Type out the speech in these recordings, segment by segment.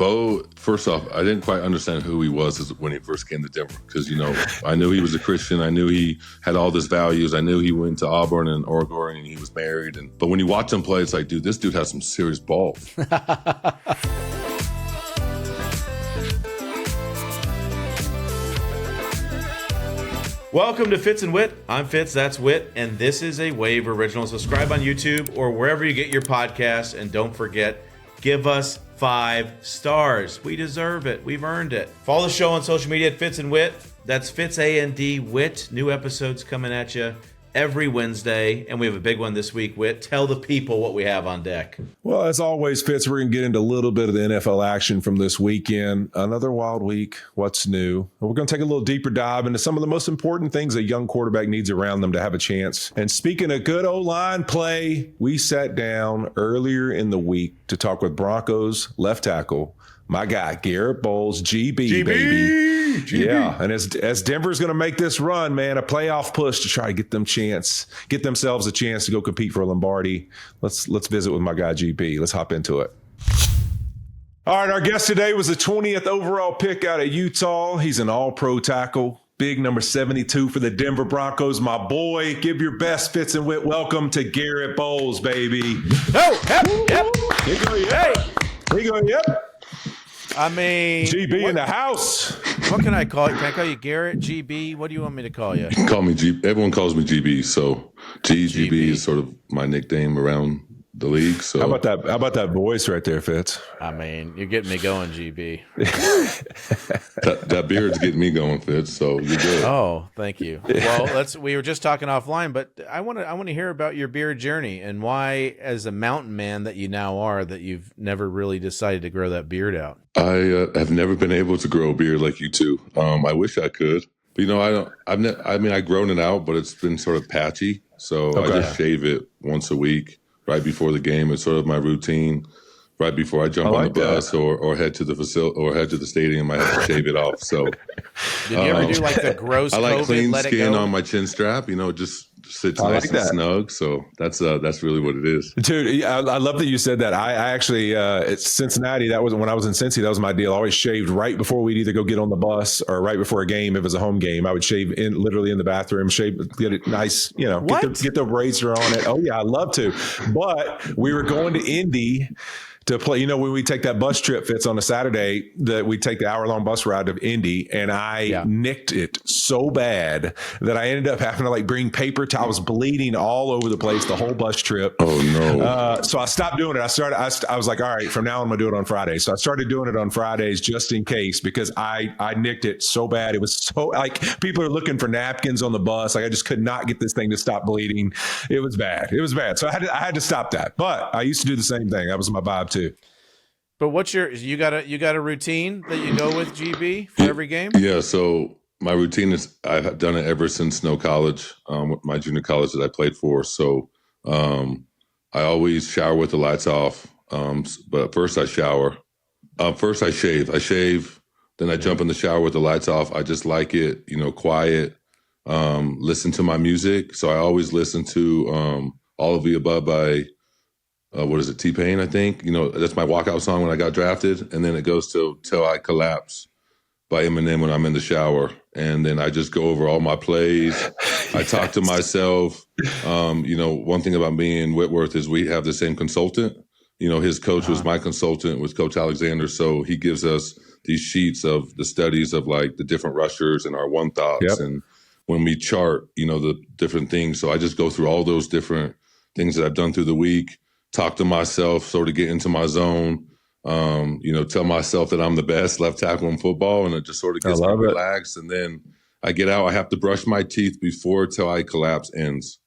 Bo, first off, I didn't quite understand who he was when he first came to Denver because, I knew he was a Christian. I knew he had all these values. I knew he went to Auburn and Oregon and he was married. But when you watch him play, it's like, dude, this dude has some serious balls. Welcome to Fitz and Whit. I'm Fitz, that's Whit, and this is a Wave original. Subscribe on YouTube or wherever you get your podcasts, and don't forget, give us 5 stars. We deserve it. We've earned it. Follow the show on social media at Fitz and Whit. That's Fitz A-N-D Whit. New episodes coming at you every Wednesday, and we have a big one this week. Whit, tell the people what we have on deck. Well, as always, Fitz, we're going to get into a little bit of the NFL action from this weekend. Another wild week. What's new? And we're going to take a little deeper dive into some of the most important things a young quarterback needs around them to have a chance. And speaking of good O-line play, we sat down earlier in the week to talk with Broncos left tackle, my guy, Garett Bolles, GB, baby. GB. Yeah, and as Denver's going to make this run, man, a playoff push to try to get themselves a chance to go compete for a Lombardi. Let's visit with my guy, GB. Let's hop into it. All right, our guest today was the 20th overall pick out of Utah. He's an all-pro tackle. Big number 72 for the Denver Broncos. My boy, give your best, Fitz and Whit. Welcome to Garett Bolles, baby. Oh, yep. Here you go, yep. Here you go, yep. I mean, GB in the house. What can I call you? Can I call you Garett, GB? What do you want me to call you? You can call me GB. Everyone calls me GB, so GB is sort of my nickname around the league. So how about that voice right there, Fitz? I mean, you're getting me going, GB. that beard's getting me going, Fitz. So you're good. Oh, thank you. Well, we were just talking offline, but I want to hear about your beard journey and why, as a mountain man that you now are, that you've never really decided to grow that beard out. I have never been able to grow a beard like you two. I wish I could, but I don't. I've grown it out, but it's been sort of patchy. So okay. I just shave it once a week. Right before the game, it's sort of my routine. Right before I jump on the bus or head to the facility or head to the stadium, I have to shave it off. So, did you ever do like the gross? I like COVID, clean skin on my chin strap. Just sits nice and snug. So that's really what it is. Dude, I love that you said that. I actually it's Cincinnati. That was when I was in Cincy. That was my deal. I always shaved right before we'd either go get on the bus or right before a game. If it was a home game, I would shave literally in the bathroom. Get it nice. Get the razor on it. Oh yeah, I love to. But we were going to Indy to play, when we take that bus trip, Fitz, on a Saturday, that we take the hour-long bus ride to Indy, and I nicked it so bad that I ended up having to bring paper towels. I was bleeding all over the place the whole bus trip. Oh no! So I stopped doing it. I was like, all right, from now on, I'm gonna do it on Fridays. So I started doing it on Fridays just in case, because I nicked it so bad. It was so people are looking for napkins on the bus. I just could not get this thing to stop bleeding. It was bad. So I had to stop that. But I used to do the same thing. That was my vibe too. But what's you got a routine that you go with, GB, for every game? Yeah, so my routine is I've done it ever since Snow College, my junior college that I played for. So I always shower with the lights off. But first I shower. First I shave. Then I jump in the shower with the lights off. I just like it, quiet. Listen to my music. So I always listen to All of the Above by T-Pain, I think. That's my walkout song when I got drafted. And then it goes to Till I Collapse by Eminem when I'm in the shower. And then I just go over all my plays. I talk to myself. One thing about me and Whitworth is we have the same consultant. His coach was my consultant, was Coach Alexander. So he gives us these sheets of the studies of the different rushers and our one thoughts. Yep. And when we chart, the different things. So I just go through all those different things that I've done through the week. Talk to myself, sort of get into my zone, tell myself that I'm the best left tackle in football, and it just sort of gets me relaxed. And then I get out. I have to brush my teeth before Till I Collapse ends.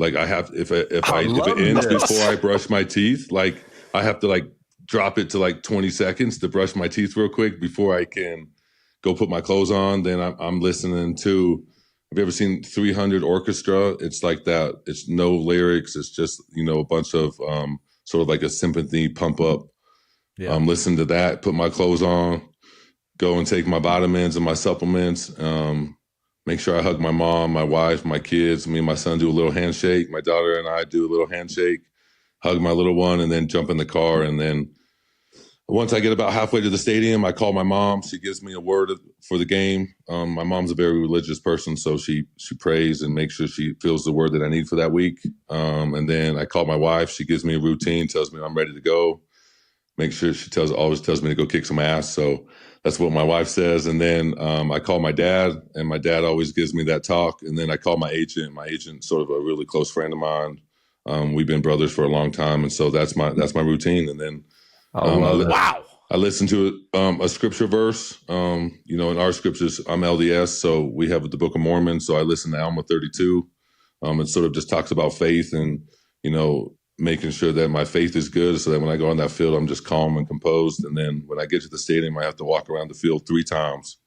I have if it ends before I brush my teeth, I have to drop it to 20 seconds to brush my teeth real quick before I can go put my clothes on. Then I'm listening to. Have you ever seen 300 Orchestra? It's like that. It's no lyrics. It's just, a bunch of sort of like a sympathy pump up. Yeah. Listen to that, put my clothes on, go and take my vitamins and my supplements. Make sure I hug my mom, my wife, my kids. Me and my son do a little handshake. My daughter and I do a little handshake, hug my little one, and then jump in the car. And then once I get about halfway to the stadium, I call my mom. She gives me a word for the game. My mom's a very religious person, so she prays and makes sure she feels the word that I need for that week. And then I call my wife. She gives me a routine, tells me I'm ready to go. Make sure she always tells me to go kick some ass. So that's what my wife says. And then I call my dad, and my dad always gives me that talk. And then I call my agent. My agent's sort of a really close friend of mine. We've been brothers for a long time, and so that's my routine. And then I listen to a scripture verse. In our scriptures, I'm LDS, so we have the Book of Mormon. So I listen to Alma 32. It sort of just talks about faith and, making sure that my faith is good so that when I go on that field, I'm just calm and composed. And then when I get to the stadium, I have to walk around the field 3 times.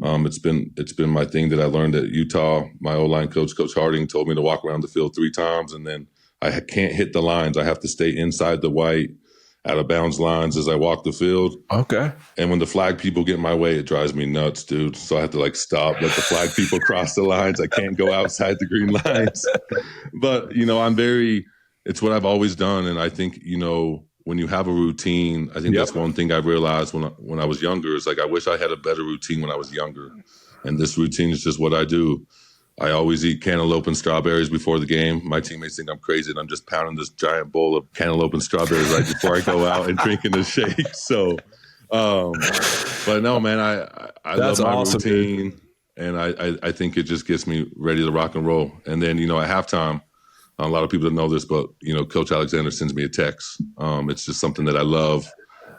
It's been my thing that I learned at Utah. My O-line coach, Coach Harding, told me to walk around the field 3 times. And then I can't hit the lines. I have to stay inside the white, out of bounds lines as I walk the field. Okay. And when the flag people get in my way, it drives me nuts, dude. So I have to stop, let the flag people cross the lines. I can't go outside the green lines. But, it's what I've always done. And I think, when you have a routine, I think that's one thing I realized when I was younger is I wish I had a better routine when I was younger. And this routine is just what I do. I always eat cantaloupe and strawberries before the game. My teammates think I'm crazy and I'm just pounding this giant bowl of cantaloupe and strawberries right before I go out and drinking a shake. So, but no, man, I love my routine, dude. And I think it just gets me ready to rock and roll. And then, at halftime, a lot of people don't know this, but, Coach Alexander sends me a text. It's just something that I love.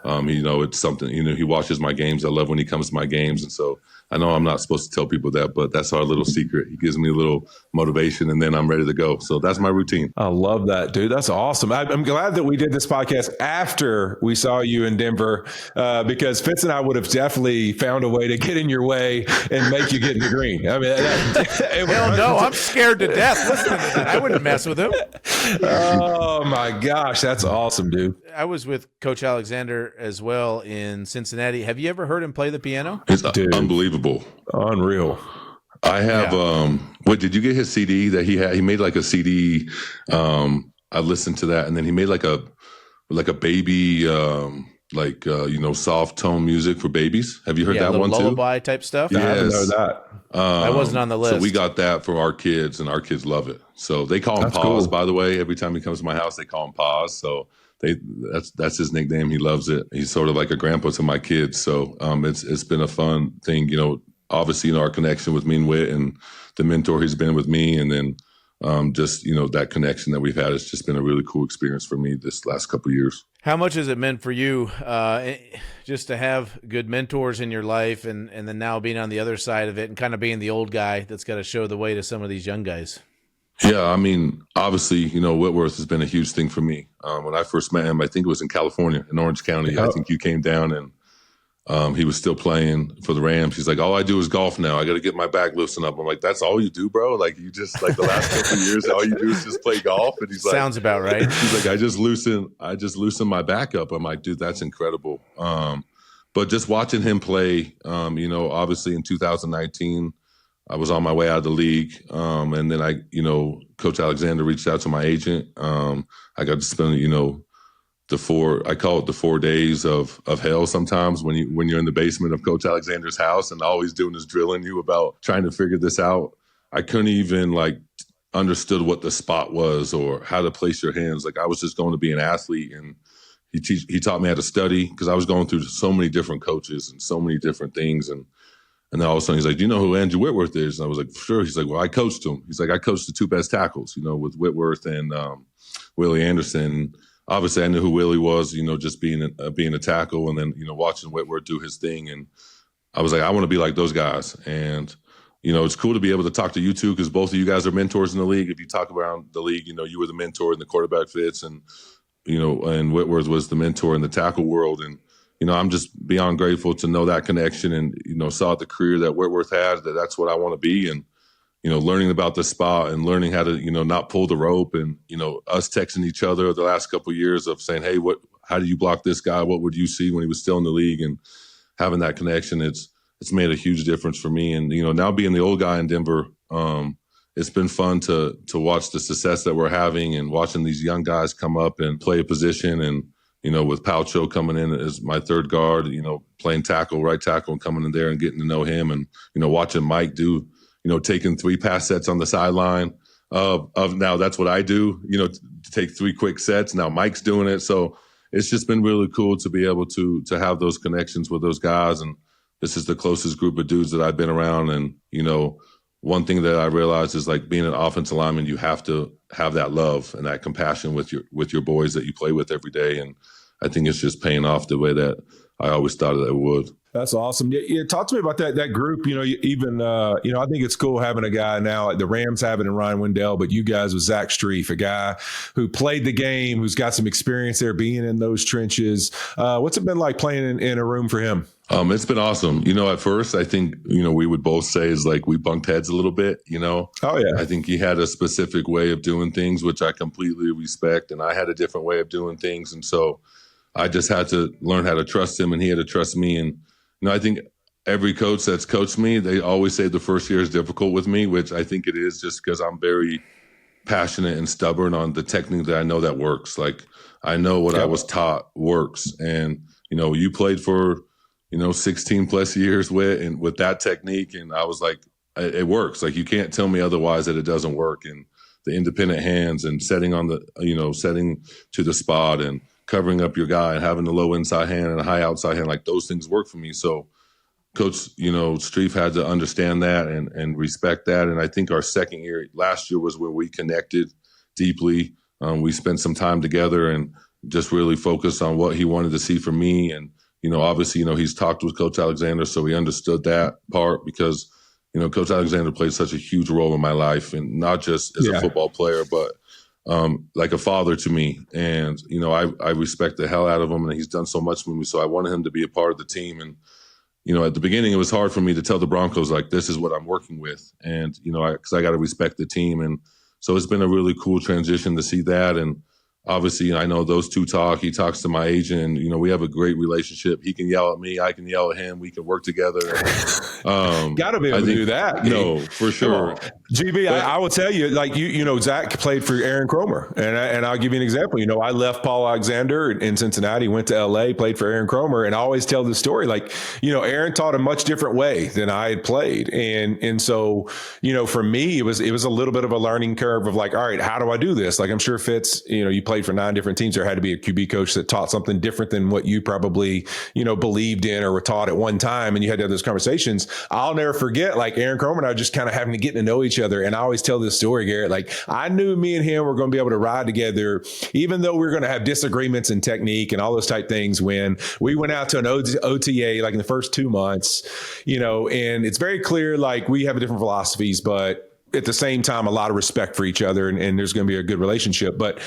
It's something, he watches my games. I love when he comes to my games. And so I know I'm not supposed to tell people that, but that's our little secret. He gives me a little motivation and then I'm ready to go. So that's my routine. I love that, dude. That's awesome. I'm glad that we did this podcast after we saw you in Denver, because Fitz and I would have definitely found a way to get in your way and make you get in the green. I mean, hell no, I'm scared to death listening to that. I wouldn't mess with him. Oh my gosh. That's awesome, dude. I was with Coach Alexander as well in Cincinnati. Have you ever heard him play the piano? It's unbelievable. Unreal. I have, what, did you get his CD that he had? He made a CD. I listened to that, and then he made a baby, soft tone music for babies. Have you heard that one too? Lullaby type stuff? Yes. I haven't heard that. I wasn't on the list. So we got that for our kids, and our kids love it. So they call him Paws, by the way. Every time he comes to my house, they call him Paws. So that's his nickname. He loves it. He's sort of like a grandpa to my kids. So it's been a fun thing, obviously, our connection with me and Whit and the mentor he's been with me. And then that connection that we've had has just been a really cool experience for me this last couple of years. How much has it meant for you just to have good mentors in your life and then now being on the other side of it and kind of being the old guy that's got to show the way to some of these young guys? Yeah, I mean, obviously, Whitworth has been a huge thing for me. When I first met him, I think it was in California, in Orange County. I think you came down and he was still playing for the Rams. He's like, all I do is golf now. I got to get my back loosened up. I'm like, that's all you do, bro? You just the last couple of years, all you do is just play golf? And he's like, sounds about right. He's like, I just loosen my back up. I'm like, dude, that's incredible. But just watching him play, obviously in 2019, I was on my way out of the league. And then Coach Alexander reached out to my agent. I got to spend, I call it the 4 days of hell sometimes when you're in the basement of Coach Alexander's house and all he's doing is drilling you about trying to figure this out. I couldn't even understood what the spot was or how to place your hands. I was just going to be an athlete, and he taught me how to study because I was going through so many different coaches and so many different things. And then all of a sudden he's like, do you know who Andrew Whitworth is? And I was like, sure. He's like, well, I coached him. He's like, I coached the 2 best tackles, with Whitworth and Willie Anderson. Obviously, I knew who Willie was, just being a tackle, and then, watching Whitworth do his thing. And I was like, I want to be like those guys. And, it's cool to be able to talk to you two because both of you guys are mentors in the league. If you talk around the league, you were the mentor in the quarterback Fitz, and, and Whitworth was the mentor in the tackle world. And, I'm just beyond grateful to know that connection and, saw the career that Whitworth had, that's what I want to be. And, learning about the spot and learning how to, not pull the rope and, us texting each other the last couple of years of saying, hey, how do you block this guy? What would you see when he was still in the league? And having that connection, it's made a huge difference for me. And, now being the old guy in Denver, it's been fun to watch the success that we're having and watching these young guys come up and play a position and, with Paucho coming in as my third guard, playing tackle, right tackle, and coming in there and getting to know him, and watching Mike do, taking 3 pass sets on the sideline of now that's what I do, to take 3 quick sets. Now Mike's doing it, so it's just been really cool to be able to have those connections with those guys. And this is the closest group of dudes that I've been around. And one thing that I realized is, like, being an offensive lineman, you have to have that love and that compassion with your boys that you play with every day. And I think it's just paying off the way that I always thought that it would. That's awesome. Yeah, talk to me about that group. Even I think it's cool having a guy now, like the Rams having Ryan Wendell, but you guys with Zach Strief, a guy who played the game, who's got some experience there being in those trenches. What's it been like playing in a room for him? It's been awesome. At first, I think, we would both say is like we bunked heads a little bit, Oh, yeah. I think he had a specific way of doing things, which I completely respect. And I had a different way of doing things. And so I just had to learn how to trust him, and he had to trust me. And, I think every coach that's coached me, they always say the first year is difficult with me, which I think it is, just because I'm very passionate and stubborn on the technique that I know that works. Like, I know what I was taught works. And, you played for, 16 plus years with that technique. And I was like, it works. Like, you can't tell me otherwise that it doesn't work. And the independent hands and setting on the, setting to the spot and covering up your guy and having the low inside hand and a high outside hand, like, those things work for me. So Coach, Strief had to understand that and respect that. And I think our second year, last year, was where we connected deeply. We spent some time together and just really focused on what he wanted to see from me. And, obviously, he's talked with Coach Alexander, so he understood that part, because, Coach Alexander played such a huge role in my life, and not just as a football player, but like a father to me. And, I respect the hell out of him, and he's done so much for me. So I wanted him to be a part of the team. And, at the beginning, it was hard for me to tell the Broncos, like, this is what I'm working with. And, because I got to respect the team. And so it's been a really cool transition to see that. And obviously, I know those two talk. He talks to my agent, and, we have a great relationship. He can yell at me. I can yell at him. We can work together. Got to be able to do that. No, for sure. GB, I will tell you, like, Zach played for Aaron Cromer. And I'll give you an example. I left Paul Alexander in Cincinnati, went to LA, played for Aaron Cromer. And I always tell the story, like, Aaron taught a much different way than I had played. And so, for me, it was a little bit of a learning curve of, like, all right, how do I do this? Like, I'm sure Fitz, you played for 9 different teams. There had to be a QB coach that taught something different than what you probably, believed in or were taught at one time. And you had to have those conversations. I'll never forget, like, Aaron Cromer and I just kind of having to get to know each other. And I always tell this story, Garrett, like, I knew me and him were going to be able to ride together, even though we were going to have disagreements in technique and all those type things, when we went out to an OTA, like in the first 2 months, and it's very clear, like, we have different philosophies, but at the same time, a lot of respect for each other, and there's going to be a good relationship. But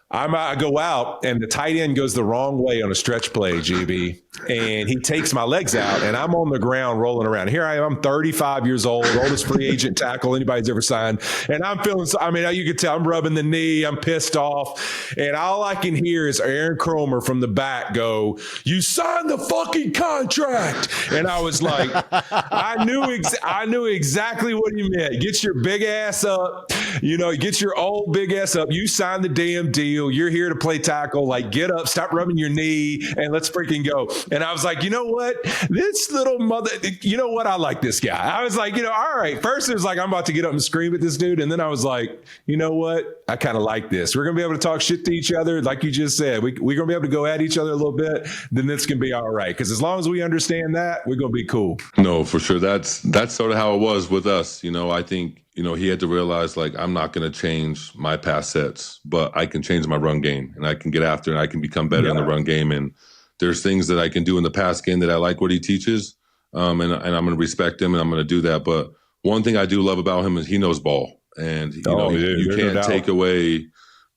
I go out, and the tight end goes the wrong way on a stretch play, GB, and he takes my legs out, and I'm on the ground rolling around. Here I am, I'm 35 years old, oldest free agent tackle anybody's ever signed, and I'm feeling, you can tell I'm rubbing the knee, I'm pissed off, and all I can hear is Aaron Cromer from the back go, "You signed the fucking contract," and I was like, I knew exactly what he meant. Get your big ass up, get your old big ass up. You signed the damn deal. You're here to play tackle. Like, get up, stop rubbing your knee, and let's freaking go. And I was like, you know what? This little mother, I like this guy. I was like, all right. First, it was like, I'm about to get up and scream at this dude. And then I was like, you know what? I kind of like this. We're going to be able to talk shit to each other. Like you just said, we're going to be able to go at each other a little bit. Then this can be all right. Because as long as we understand that, we're going to be cool. No, for sure. That's sort of how it was with us. I think, he had to realize, like, I'm not going to change my pass sets, but I can change my run game, and I can get after, and I can become better in the run game. And there's things that I can do in the pass game that I like what he teaches, and I'm going to respect him, and I'm going to do that. But one thing I do love about him is he knows ball, and you can't take away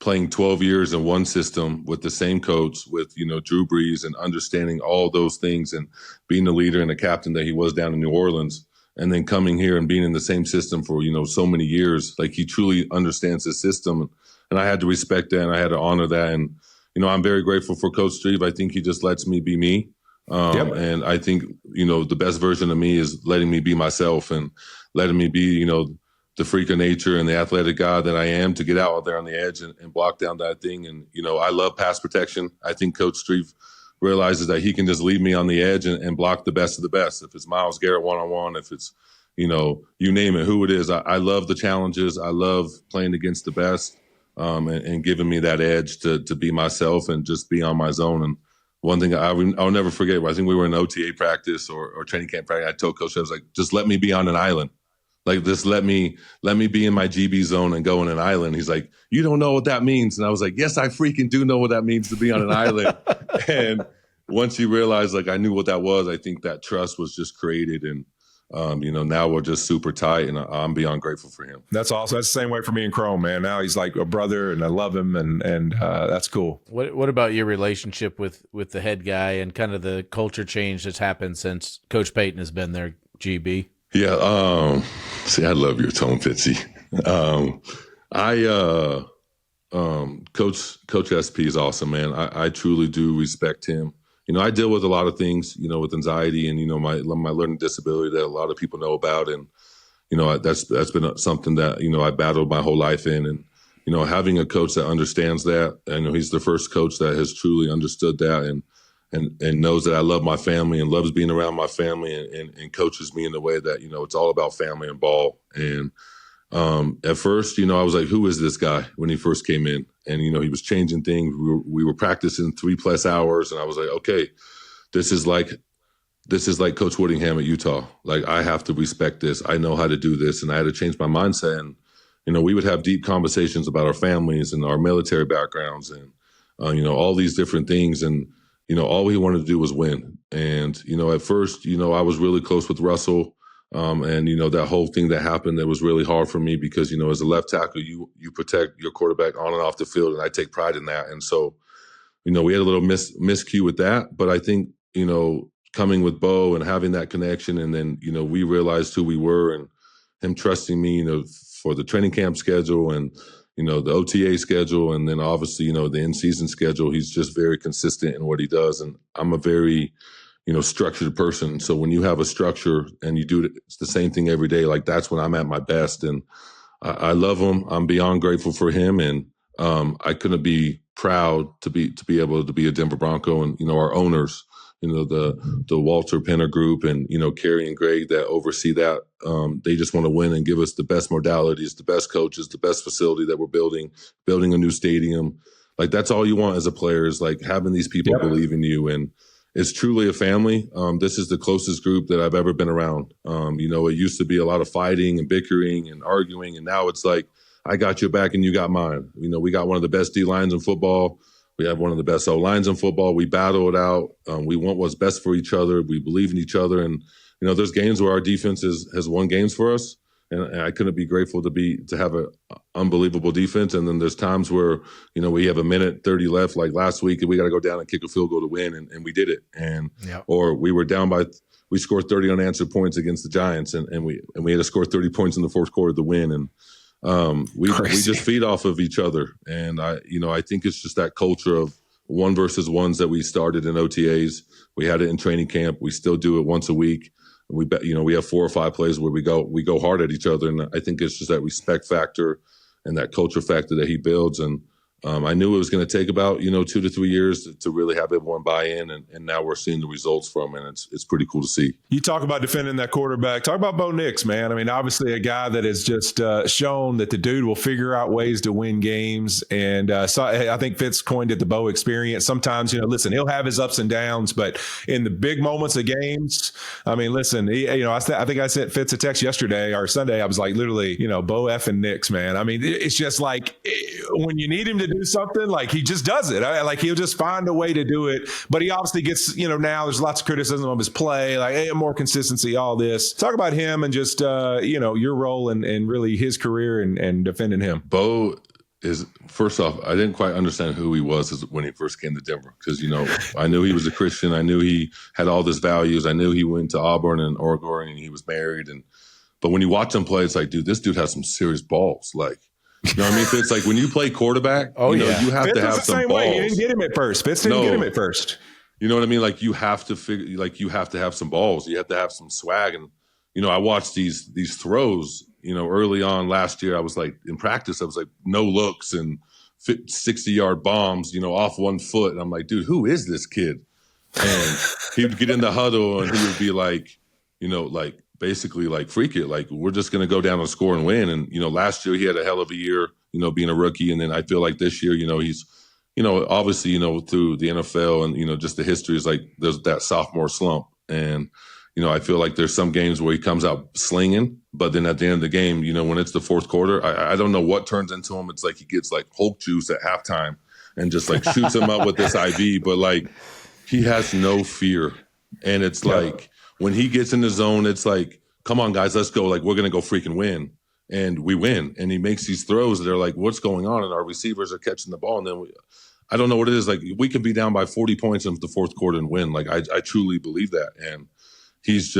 playing 12 years in one system with the same coach, with Drew Brees, and understanding all those things, and being the leader and the captain that he was down in New Orleans. And then coming here and being in the same system for, so many years. Like, he truly understands the system. And I had to respect that, and I had to honor that. And, I'm very grateful for Coach Strief. I think he just lets me be me. And I think, the best version of me is letting me be myself and letting me be, the the freak of nature and the athletic guy that I am to get out there on the edge and block down that thing. And, I love pass protection. I think Coach Streif realizes that he can just leave me on the edge and block the best of the best. If it's Myles Garrett one-on-one, if it's, you name it, who it is. I love the challenges. I love playing against the best and giving me that edge to be myself and just be on my zone. And one thing I'll never forget, I think we were in OTA practice or training camp practice. I told Coach, I was like, just let me be on an island. Like, just let me be in my GB zone and go on an island. He's like, you don't know what that means. And I was like, yes, I freaking do know what that means to be on an island. And once you realize, like, I knew what that was, I think that trust was just created. And, now we're just super tight, and I'm beyond grateful for him. That's awesome. That's the same way for me and Chrome, man. Now he's like a brother, and I love him, and that's cool. What about your relationship with the head guy and kind of the culture change that's happened since Coach Payton has been there, GB? Yeah. See, I love your tone, Fitzy. Coach SP is awesome, man. I truly do respect him. I deal with a lot of things, with anxiety and, my learning disability that a lot of people know about. And, that's been something that, I battled my whole life in. And, having a coach that understands that, and he's the first coach that has truly understood that and knows that I love my family and loves being around my family and coaches me in the way that, it's all about family and ball. And at first, I was like, who is this guy when he first came in? And, he was changing things. We were practicing 3+ hours. And I was like, okay, this is like Coach Whittingham at Utah. Like, I have to respect this. I know how to do this. And I had to change my mindset. And, we would have deep conversations about our families and our military backgrounds and, all these different things. And, all we wanted to do was win. And, at first, I was really close with Russell. And, that whole thing that happened, that was really hard for me because, as a left tackle, you protect your quarterback on and off the field. And I take pride in that. And so, we had a little miscue with that. But I think, coming with Bo and having that connection, and then, we realized who we were and him trusting me, for the training camp schedule and, the OTA schedule. And then obviously, the in-season schedule, he's just very consistent in what he does. And I'm a very, structured person. So when you have a structure and you do the same thing every day, like, that's when I'm at my best. And I love him. I'm beyond grateful for him. And I couldn't be proud to be able to be a Denver Bronco. And, our owners, the Walter Penner Group and, Kerry and Greg that oversee that, they just want to win and give us the best modalities, the best coaches, the best facility that we're building a new stadium. Like, that's all you want as a player, is like having these people believe in you. And it's truly a family. This is the closest group that I've ever been around. It used to be a lot of fighting and bickering and arguing. And now it's like, I got your back and you got mine. We got one of the best D lines in football. We have one of the best O lines in football. We battle it out. We want what's best for each other. We believe in each other. And, there's games where our defense has won games for us. And I couldn't be grateful to have an unbelievable defense. And then there's times where, we have 1:30 left, like last week, and we got to go down and kick a field goal to win. And we did it. And, or we were down we scored 30 unanswered points against the Giants. And we had to score 30 points in the fourth quarter to win. And we just feed off of each other. And I think it's just that culture of 1 versus 1s that we started in OTAs. We had it in training camp. We still do it once a week. We have 4 or 5 plays where we go hard at each other. And I think it's just that respect factor and that culture factor that he builds. And I knew it was going to take about, 2 to 3 years to really have everyone buy in. And now we're seeing the results from it. And it's pretty cool to see. You talk about defending that quarterback. Talk about Bo Nix, man. I mean, obviously a guy that has just shown that the dude will figure out ways to win games. And so I think Fitz coined it the Bo experience. Sometimes, listen, he'll have his ups and downs, but in the big moments of games, I mean, listen, I think I sent Fitz a text yesterday or Sunday. I was like, literally, Bo F-ing Nix, man. I mean, it's just like when you need him to do something, like he just does it. Like he'll just find a way to do it. But he obviously gets, now there's lots of criticism of his play, like more consistency, all this. Talk about him and just, your role and really his career and defending him. Bo is, first off, I didn't quite understand who he was when he first came to Denver because, I knew he was a Christian. I knew he had all these values. I knew he went to Auburn and Oregon and he was married. But when you watch him play, it's like, dude, this dude has some serious balls. Like, you know what I mean? It's like when you play quarterback, you have Fitz to have some balls. Way. He didn't get him at first. Fitz didn't get him at first. You know what I mean? Like you have to have some balls. You have to have some swag. And, I watched these throws early on last year, I was like, in practice, I was like, no looks and 60-yard bombs, off one foot. And I'm like, dude, who is this kid? And he would get in the huddle and he would be like, basically like, freak it. Like, we're just going to go down and score and win. And, last year he had a hell of a year, being a rookie. And then I feel like this year, he's, obviously, through the NFL and, just the history is like there's that sophomore slump. And, I feel like there's some games where he comes out slinging, but then at the end of the game, when it's the fourth quarter, I don't know what turns into him. It's like he gets like Hulk juice at halftime and just like shoots him up with this IV. But like he has no fear. And it's like when he gets in the zone, it's like, come on, guys, let's go. Like, we're going to go freaking win. And we win. And he makes these throws that are like, what's going on? And our receivers are catching the ball. And then I don't know what it is. Like, we could be down by 40 points in the fourth quarter and win. Like, I truly believe that. And he's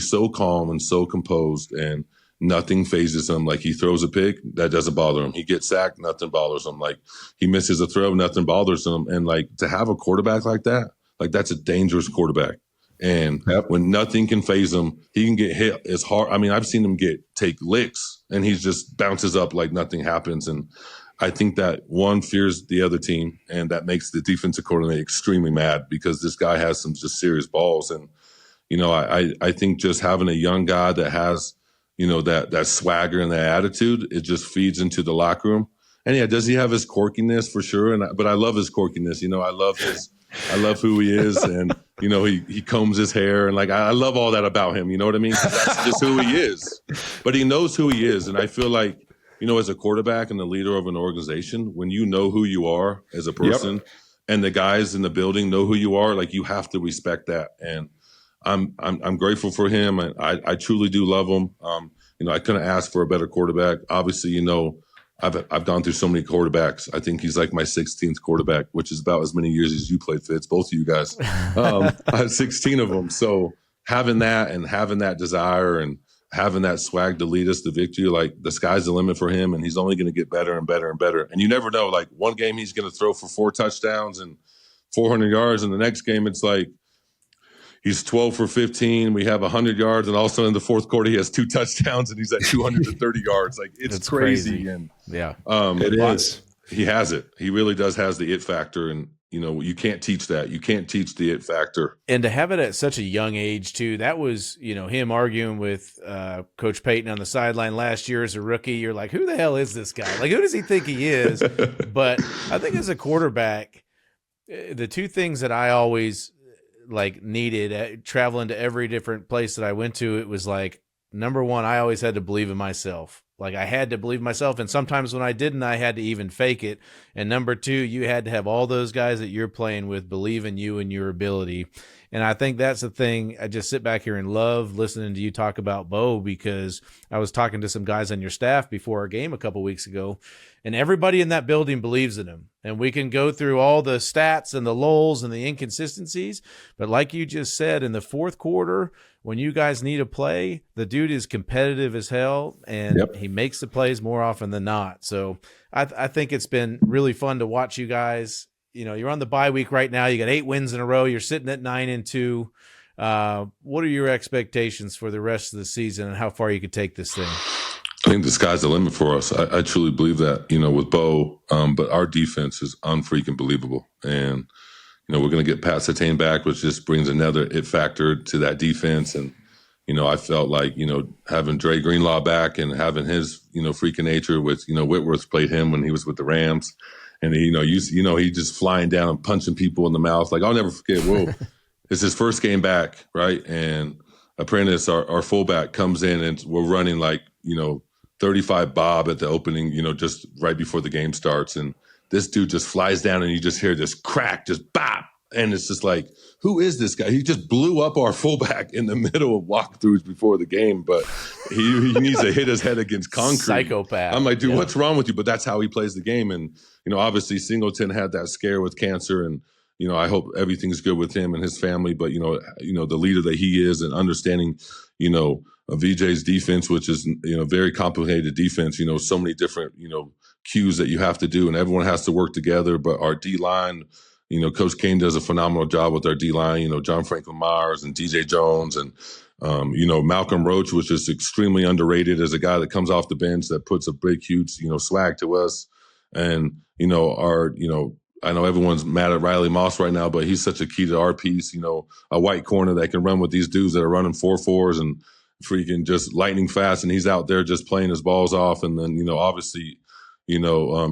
so calm and so composed and nothing phases him. Like, he throws a pick, that doesn't bother him. He gets sacked, nothing bothers him. Like, he misses a throw, nothing bothers him. And like, to have a quarterback like that, like, that's a dangerous quarterback. And when nothing can phase him, he can get hit as hard. I mean, I've seen him take licks and he just bounces up like nothing happens. And I think that one fears the other team, and that makes the defensive coordinator extremely mad because this guy has some just serious balls. And, I think just having a young guy that has, that swagger and that attitude, it just feeds into the locker room. And yeah, does he have his quirkiness for sure? But I love his quirkiness. I love who he is, and he combs his hair, and like I love all that about him. You know what I mean? 'Cause that's just who he is. But he knows who he is, and I feel like as a quarterback and the leader of an organization, when you know who you are as a person, and the guys in the building know who you are, like you have to respect that. And I'm grateful for him. I truly do love him. I couldn't ask for a better quarterback. Obviously, I've gone through so many quarterbacks. I think he's like my 16th quarterback, which is about as many years as you played, Fitz, both of you guys. I had 16 of them. So having that and having that desire and having that swag to lead us to victory, like the sky's the limit for him, and he's only going to get better and better and better. And you never know, like one game he's going to throw for 4 touchdowns and 400 yards, and the next game it's like he's 12 for 15. We have 100 yards, and also in the fourth quarter he has 2 touchdowns and he's at 230 yards. Like it's crazy. And it is. He has it. He really has the it factor, and you can't teach that. You can't teach the it factor. And to have it at such a young age too, that was him arguing with Coach Payton on the sideline last year as a rookie. You're like, who the hell is this guy? Like, who does he think he is? But I think as a quarterback, the two things that I always needed traveling to every different place that I went to, it was like, number one, I always had to believe in myself. Like, I had to believe in myself, and sometimes when I didn't, I had to even fake it. And number two, you had to have all those guys that you're playing with believe in you and your ability. And I think that's the thing. I just sit back here and love listening to you talk about Bo, because I was talking to some guys on your staff before our game a couple weeks ago, and everybody in that building believes in him. And we can go through all the stats and the lulls and the inconsistencies, but like you just said, in the fourth quarter, when you guys need a play, the dude is competitive as hell, and he makes the plays more often than not. So I think it's been really fun to watch you guys. You're on the bye week right now. You got 8 wins in a row. You're sitting at 9-2. What are your expectations for the rest of the season and how far you could take this thing? I think the sky's the limit for us. I truly believe that, with Bo. But our defense is unfreaking believable. And, we're going to get Pat Surtain back, which just brings another it factor to that defense. And, I felt like, having Dre Greenlaw back and having his, freaking nature with, Whitworth played him when he was with the Rams. And, he just flying down and punching people in the mouth. Like, I'll never forget, it's his first game back, right? And Apprentice, our fullback, comes in and we're running like, 35 Bob at the opening, just right before the game starts. And this dude just flies down and you just hear this crack, just bop. And it's just like, who is this guy? He just blew up our fullback in the middle of walkthroughs before the game, but he needs to hit his head against concrete. Psychopath. I'm like, dude, what's wrong with you? But that's how he plays the game. And, obviously Singleton had that scare with cancer, and, I hope everything's good with him and his family. But, the leader that he is, and understanding, VJ's defense, which is, very complicated defense, so many different, cues that you have to do, and everyone has to work together. But our D-line, Coach Kane does a phenomenal job with our D-line, John Franklin Myers and DJ Jones and, Malcolm Roach, which is extremely underrated as a guy that comes off the bench that puts a big, huge, swag to us. And, I know everyone's mad at Riley Moss right now, but he's such a key to our piece, a white corner that can run with these dudes that are running 4.4s and freaking just lightning fast. And he's out there just playing his balls off. And then, obviously,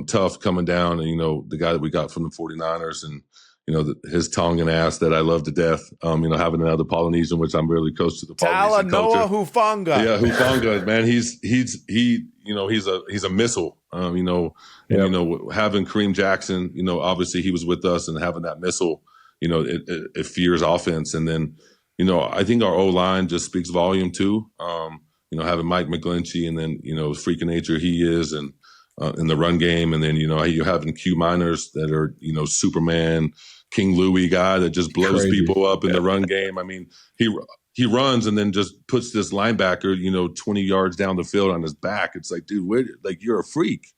Tough coming down and, the guy that we got from the 49ers and, his Tongan ass that I love to death. Having another Polynesian, which I'm really close to the Polynesian culture. Talanoa Hufanga. Yeah, Hufanga, man. He's a missile. Having Kareem Jackson, obviously he was with us and having that missile, it fears offense. And then, I think our O-line just speaks volume too. Having Mike McGlinchey and then, freaking nature he is and in the run game. And then, you're having Q Miners that are, Superman, King Louie guy that just blows people up in the run game. I mean, he runs and then just puts this linebacker, 20 yards down the field on his back. It's like, dude, you're a freak.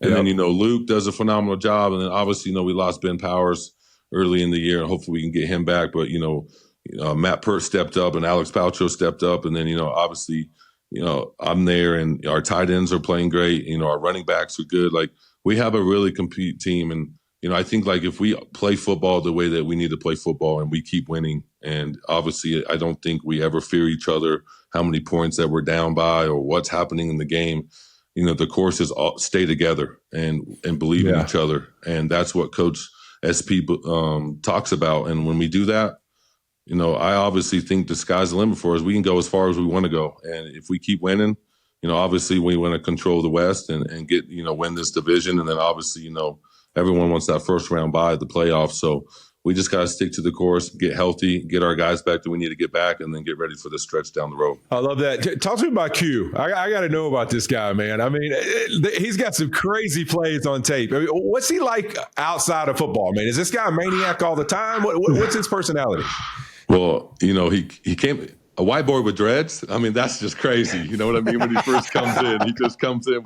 And then, Luke does a phenomenal job. And then obviously, we lost Ben Powers early in the year and hopefully we can get him back. But, Matt Pert stepped up and Alex Paltrow stepped up. And then, obviously, I'm there and our tight ends are playing great. Our running backs are good. Like we have a really complete team. And, I think like if we play football the way that we need to play football and we keep winning, and obviously I don't think we ever fear each other, how many points that we're down by or what's happening in the game. The course is all stay together and believe in each other. And that's what Coach SP talks about. And when we do that, I obviously think the sky's the limit for us. We can go as far as we want to go. And if we keep winning, obviously we want to control the West and get, win this division. And then obviously, everyone wants that first round bye at the playoffs. So we just got to stick to the course, get healthy, get our guys back that we need to get back, and then get ready for the stretch down the road. I love that. Talk to me about Q. I got to know about this guy, man. I mean, he's got some crazy plays on tape. I mean, what's he like outside of football, man? Is this guy a maniac all the time? What's his personality? Well, he came – a white boy with dreads. I mean, that's just crazy. You know what I mean? When he first comes in, he just comes in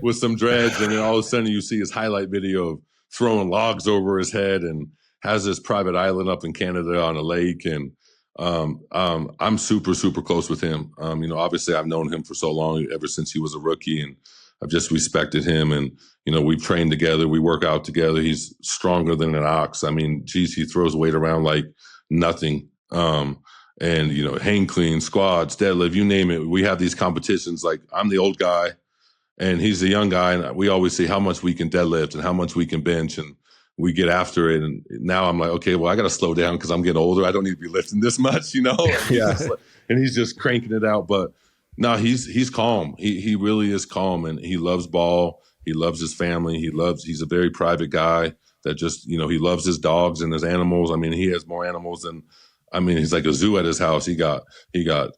with some dreads, and then all of a sudden you see his highlight video of throwing logs over his head and has this private island up in Canada on a lake. And I'm super, super close with him. Obviously I've known him for so long, ever since he was a rookie, and I've just respected him. And, we've trained together. We work out together. He's stronger than an ox. I mean, geez, he throws weight around like nothing. And, hang clean, squats, deadlift, you name it. We have these competitions. Like I'm the old guy and he's the young guy. And we always see how much we can deadlift and how much we can bench. And we get after it. And now I'm like, okay, well, I got to slow down because I'm getting older. I don't need to be lifting this much, And he's just cranking it out. But no, he's calm. He really is calm, and he loves ball. He loves his family. He's a very private guy that just, he loves his dogs and his animals. I mean, he has more animals than, he's like a zoo at his house. He got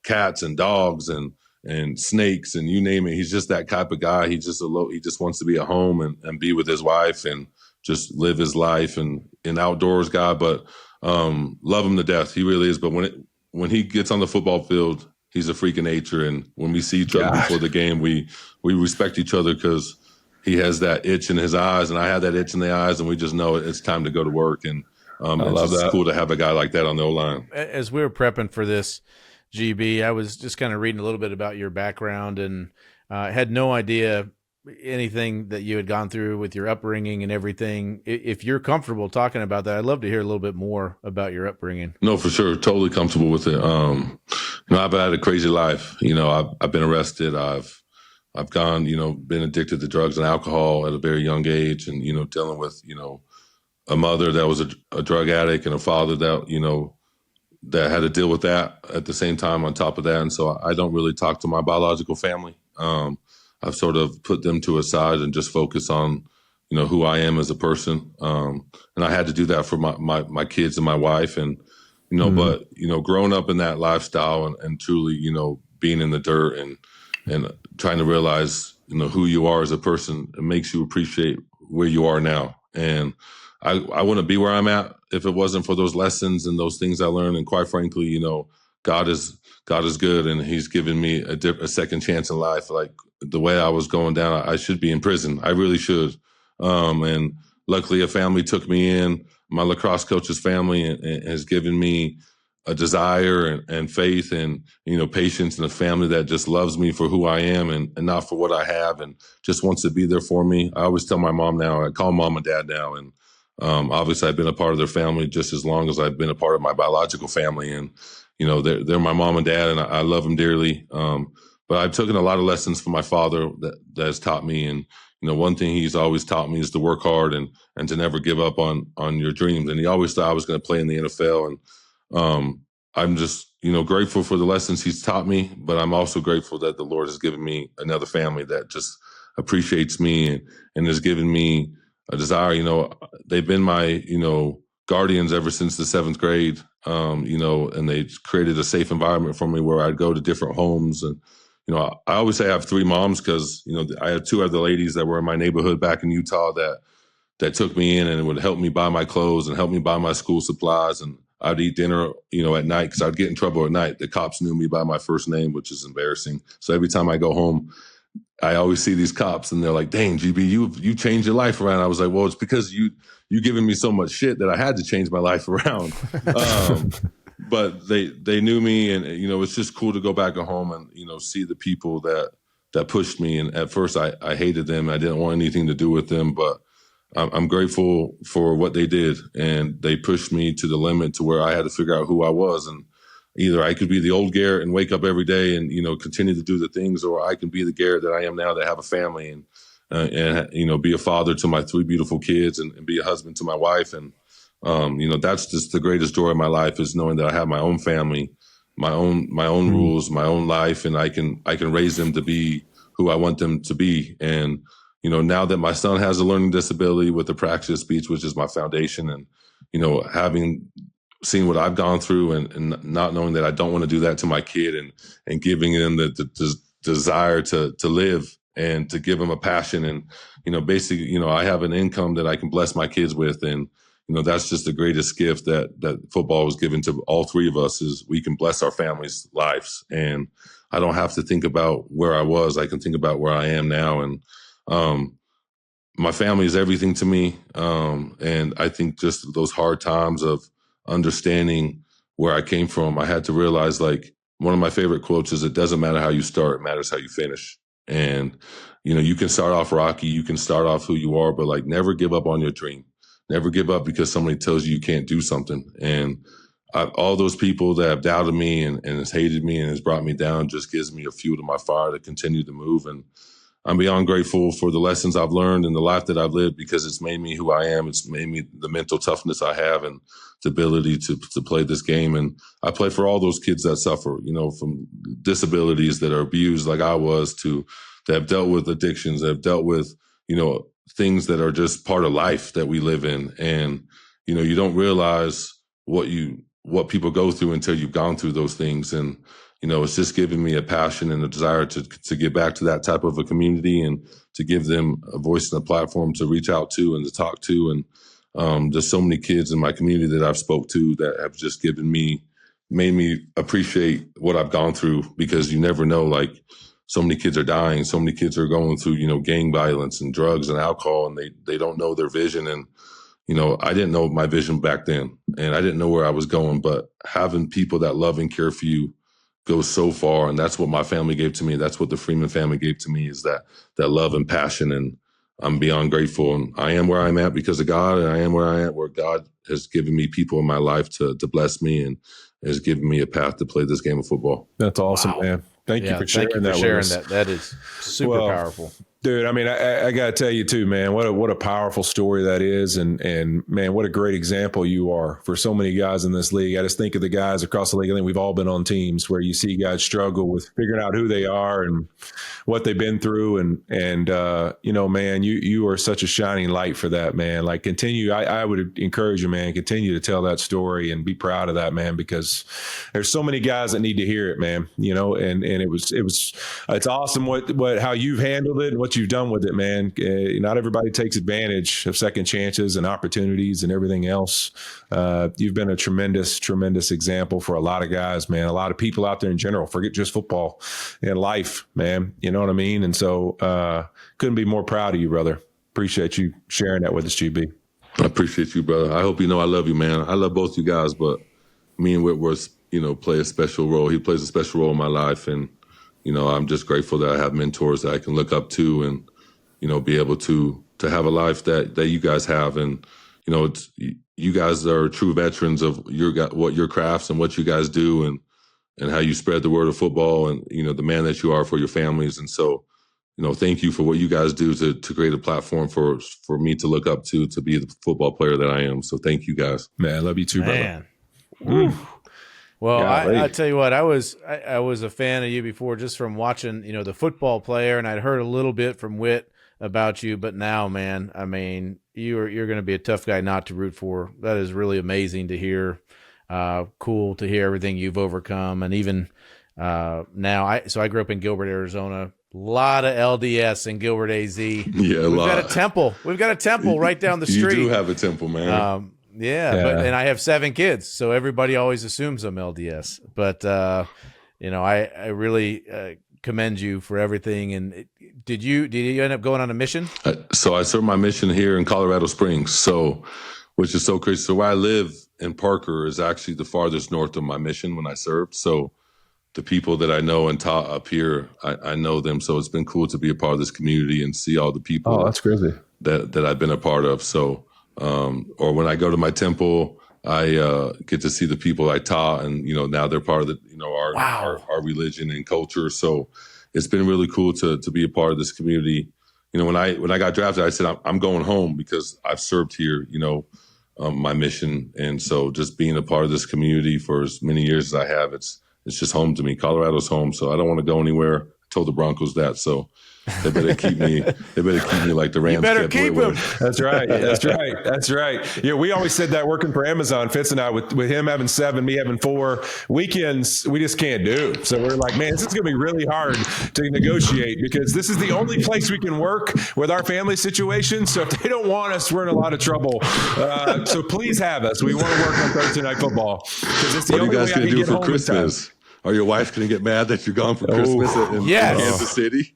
cats and dogs and snakes and you name it. He's just that type of guy. He just wants to be at home and be with his wife and just live his life and an outdoors guy, but love him to death. He really is. But when he gets on the football field, he's a freak of nature. And when we see each other before the game, we respect each other because he has that itch in his eyes and I have that itch in the eyes, and we just know it's time to go to work. And it's cool to have a guy like that on the O-line. As we were prepping for this, GB, I was just kind of reading a little bit about your background and had no idea anything that you had gone through with your upbringing and everything. If you're comfortable talking about that, I'd love to hear a little bit more about your upbringing. No, for sure. Totally comfortable with it. I've had a crazy life. I've been arrested. I've gone, been addicted to drugs and alcohol at a very young age and, dealing with, a mother that was a drug addict and a father that, that had to deal with that at the same time on top of that. And so I don't really talk to my biological family. I've sort of put them to a side and just focus on, who I am as a person. And I had to do that for my kids and my wife. And, but, growing up in that lifestyle and truly, being in the dirt and trying to realize, who you are as a person, it makes you appreciate where you are now. And I wouldn't be where I'm at if it wasn't for those lessons and those things I learned. And quite frankly, God is good, and He's given me a second chance in life. Like the way I was going down, I should be in prison. I really should. And luckily, a family took me in. my lacrosse coach's family and has given me a desire and faith and, patience, and a family that just loves me for who I am and not for what I have, and just wants to be there for me. I always tell my mom now, I call mom and dad now. And obviously I've been a part of their family just as long as I've been a part of my biological family. And, they're my mom and dad, and I love them dearly. But I've taken a lot of lessons from my father that has taught me. And, one thing he's always taught me is to work hard and to never give up on your dreams. And he always thought I was going to play in the NFL. And I'm just, grateful for the lessons he's taught me, but I'm also grateful that the Lord has given me another family that just appreciates me and has given me a desire. They've been my, guardians ever since the 7th grade, and they created a safe environment for me where I'd go to different homes. And, I always say I have 3 moms because, I have 2 other ladies that were in my neighborhood back in Utah that took me in and would help me buy my clothes and help me buy my school supplies. And I'd eat dinner, at night because I'd get in trouble at night. The cops knew me by my first name, which is embarrassing. So every time I go home, I always see these cops and they're like, dang, GB, you changed your life around. I was like, well, it's because you giving me so much shit that I had to change my life around. But they knew me, and, it's just cool to go back at home and, see the people that pushed me. And at first I hated them. I didn't want anything to do with them, but I'm grateful for what they did. And they pushed me to the limit to where I had to figure out who I was. And either I could be the old Garett and wake up every day and, continue to do the things, or I can be the Garett that I am now, that have a family and be a father to my 3 beautiful kids and be a husband to my wife. And, that's just the greatest joy of my life, is knowing that I have my own family, my own rules, my own life, and I can raise them to be who I want them to be. And, now that my son has a learning disability with the praxis speech, which is my foundation, and, having seen what I've gone through and not knowing that I don't want to do that to my kid, and giving them the desire to live and to give them a passion. And, basically, I have an income that I can bless my kids with. And, that's just the greatest gift that football was given to all 3 of us, is we can bless our families' lives. And I don't have to think about where I was. I can think about where I am now. And my family is everything to me. And I think just those hard times of understanding where I came from, I had to realize, like, one of my favorite quotes is, it doesn't matter how you start, it matters how you finish. And, you can start off rocky, you can start off who you are, but, like, never give up on your dream. Never give up because somebody tells you can't do something. And all those people that have doubted me and has hated me and has brought me down just gives me a fuel to my fire to continue to move. And I'm beyond grateful for the lessons I've learned and the life that I've lived, because it's made me who I am. It's made me the mental toughness I have and the ability to play this game. And I play for all those kids that suffer, from disabilities, that are abused like I was, to that have dealt with addictions, that have dealt with, things that are just part of life that we live in. And, you don't realize what people go through until you've gone through those things. And, it's just given me a passion and a desire to get back to that type of a community and to give them a voice and a platform to reach out to and to talk to. And there's so many kids in my community that I've spoke to that have just made me appreciate what I've gone through, because you never know, like, so many kids are dying. So many kids are going through, gang violence and drugs and alcohol, and they don't know their vision. And, I didn't know my vision back then, and I didn't know where I was going, but having people that love and care for you goes so far. And that's what my family gave to me. That's what the Freeman family gave to me, is that love and passion. And I'm beyond grateful. And I am where I'm at because of God, and I am where I am, where God has given me people in my life to bless me and has given me a path to play this game of football. That's awesome, man. Thank you for sharing that. That is super powerful. Dude, I mean, I got to tell you too, man, what a powerful story that is. And man, what a great example you are for so many guys in this league. I just think of the guys across the league. I think we've all been on teams where you see guys struggle with figuring out who they are and what they've been through. And man, you are such a shining light for that, man. Like, continue. I would encourage you, man, continue to tell that story and be proud of that, man, because there's so many guys that need to hear it, man, and it's awesome how you've handled it and what you've done with it, man. Not everybody takes advantage of second chances and opportunities and everything else. You've been a tremendous, tremendous example for a lot of guys, man. A lot of people out there in general, forget just football and life, man. You know what I mean? And so couldn't be more proud of you, brother. Appreciate you sharing that with us, GB. I appreciate you, brother. I hope you know I love you, man. I love both you guys, but me and Whitworth, play a special role. He plays a special role in my life, and I'm just grateful that I have mentors that I can look up to, and be able to have a life that you guys have. And it's you guys are true veterans of your crafts and what you guys do, and how you spread the word of football, and the man that you are for your families. And so thank you for what you guys do to create a platform for me to look up to be the football player that I am. So thank you guys. Man, I love you too, brother. Well, I tell you what, I was a fan of you before just from watching, the football player, and I'd heard a little bit from Whit about you, but now, man, I mean, you're going to be a tough guy not to root for. That is really amazing to hear. Cool to hear everything you've overcome, and even now, I grew up in Gilbert, Arizona. A lot of LDS in Gilbert, AZ. Yeah, We've got a temple. We've got a temple right down the street. You do have a temple, man. And I have 7 kids, so everybody always assumes I'm LDS. But I really commend you for everything. And did you end up going on a mission? So I served my mission here in Colorado Springs, which is so crazy. So where I live in Parker is actually the farthest north of my mission when I served. So the people that I know and taught up here, I know them. So it's been cool to be a part of this community and see all the people. Oh, that's crazy. That I've been a part of. So, or when I go to my temple, I get to see the people I taught, and now they're part of the our religion and culture. So it's been really cool to be a part of this community. When I got drafted, I said I'm going home because I've served here. My mission, and so just being a part of this community for as many years as I have, it's just home to me. Colorado's home, so I don't want to go anywhere. I told the Broncos that, so they better keep me. They better keep me like the Rams. You better keep him. That's right. That's right. That's right. Yeah, we always said that working for Amazon, Fitz and I, with him having 7, me having 4 weekends, we just can't do. So we're like, man, this is going to be really hard to negotiate because this is the only place we can work with our family situation. So if they don't want us, we're in a lot of trouble. So please have us. We want to work on Thursday Night Football because it's the only way I can get home in time. Are your wife going to get mad that you're gone for Christmas in Kansas City?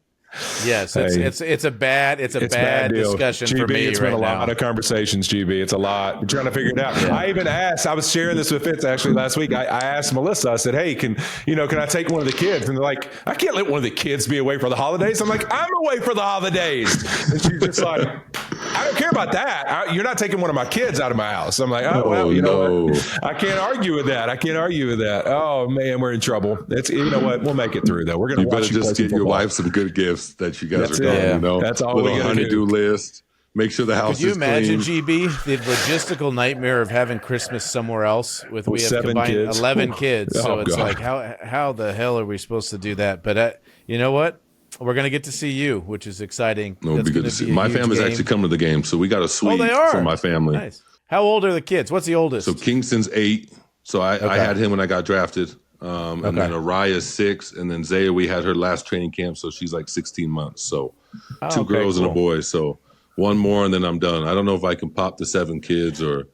Yes, it's a bad discussion GB, for me it's right been a now. lot of conversations, GB. It's a lot. We're trying to figure it out. Yeah. I even asked. I was sharing this with Fitz actually last week. I asked Melissa. I said, "Hey, can I take one of the kids?" And they're like, "I can't let one of the kids be away for the holidays." I'm like, "I'm away for the holidays," and she's just like, "I don't care about that. You're not taking one of my kids out of my house." I'm like, "Oh well, know what? I can't argue with that. Oh man, we're in trouble. It's what? We'll make it through though. We're gonna watch you just get your wife some good gifts that you guys are. Yeah, that's all we got to do. Honeydew list. Make sure the house is clean. Could you imagine, GB, the logistical nightmare of having Christmas somewhere else we have 7 combined kids. 11 kids. So it's God. like, how the hell are we supposed to do that? But you know what? We're going to get to see you, which is exciting. It'll be good to see. My family's actually coming to the game, so we got a suite for my family. Nice. How old are the kids? What's the oldest? So Kingston's 8. So I had him when I got drafted. And then Araya's 6, and then Zaya, we had her last training camp, so she's like 16 months. So 2 girls and a boy. So 1 more, and then I'm done. I don't know if I can pop the 7 kids or.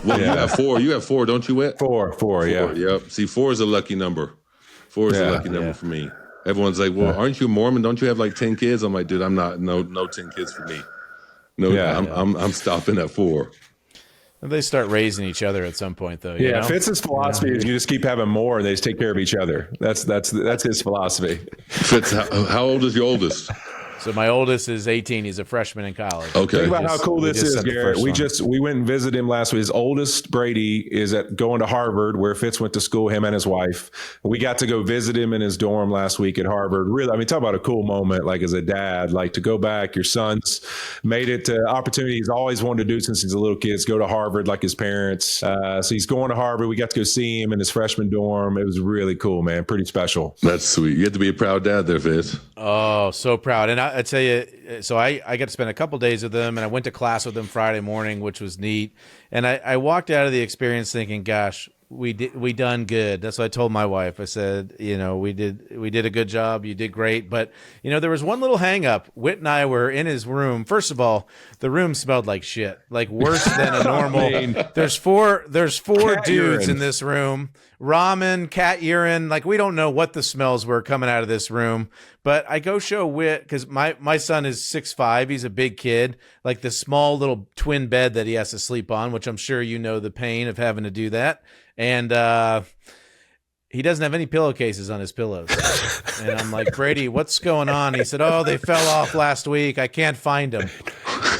Well, you have 4. You have 4, don't you, Whit? 4, yeah. Yep. See, 4 is a lucky number. 4 is a lucky number for me. Everyone's like, "Well, aren't you Mormon? Don't you have like 10 kids?" I'm like, "Dude, I'm not. No 10 kids for me. I'm stopping at 4." They start raising each other at some point, though. Yeah, Fitz's philosophy is you just keep having more, and they just take care of each other. That's his philosophy. Fitz, how old is your oldest? So my oldest is 18. He's a freshman in college. Okay. Think about how cool this is, Garrett. We went and visited him last week. His oldest, Brady, is going to Harvard, where Fitz went to school, him and his wife. We got to go visit him in his dorm last week at Harvard. Really, I mean, talk about a cool moment, like as a dad, like to go back. Your son's made it to opportunity he's always wanted to do since he's a little kid, go to Harvard like his parents. So he's going to Harvard. We got to go see him in his freshman dorm. It was really cool, man. Pretty special. That's sweet. You have to be a proud dad there, Fitz. Oh, so proud. And I tell you, so I got to spend a couple days with them, and I went to class with them Friday morning, which was neat. And I walked out of the experience thinking, gosh, we done good. That's what I told my wife. I said, we did a good job. You did great. But, there was one little hang up. Whit and I were in his room. First of all, the room smelled like shit, like worse than a normal. There's four dudes urine in this room. Ramen, cat urine. Like, we don't know what the smells were coming out of this room. But I go show Whit, because my son is 6'5". He's a big kid. Like the small little twin bed that he has to sleep on, which I'm sure the pain of having to do that. And he doesn't have any pillowcases on his pillows. And I'm like, Brady, what's going on? He said, oh, they fell off last week. I can't find them.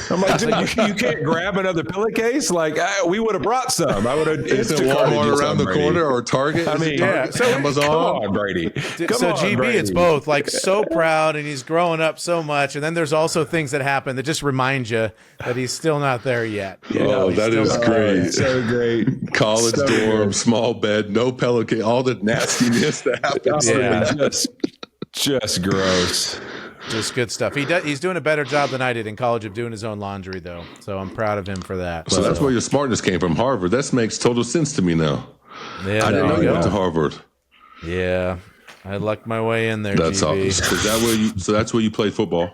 I'm like, dude, you can't grab another pillowcase? Like, we would have brought some. I would have. Is it Walmart around the corner or Target? I mean, so Amazon. Come on, Brady. So GB, Brady. It's both. Like, so proud, and he's growing up so much. And then there's also things that happen that just remind you that he's still not there yet. That is great. So great. College dorm, small bed, no pillowcase, all the nastiness that happens. Yeah. Just gross. Just good stuff. He's doing a better job than I did in college of doing his own laundry, though. So I'm proud of him for that. So that's where your smartness came from, Harvard. That makes total sense to me now. Yeah, I didn't know you went to Harvard. Yeah, I lucked my way in there. That's GB. awesome. So that's where you played football.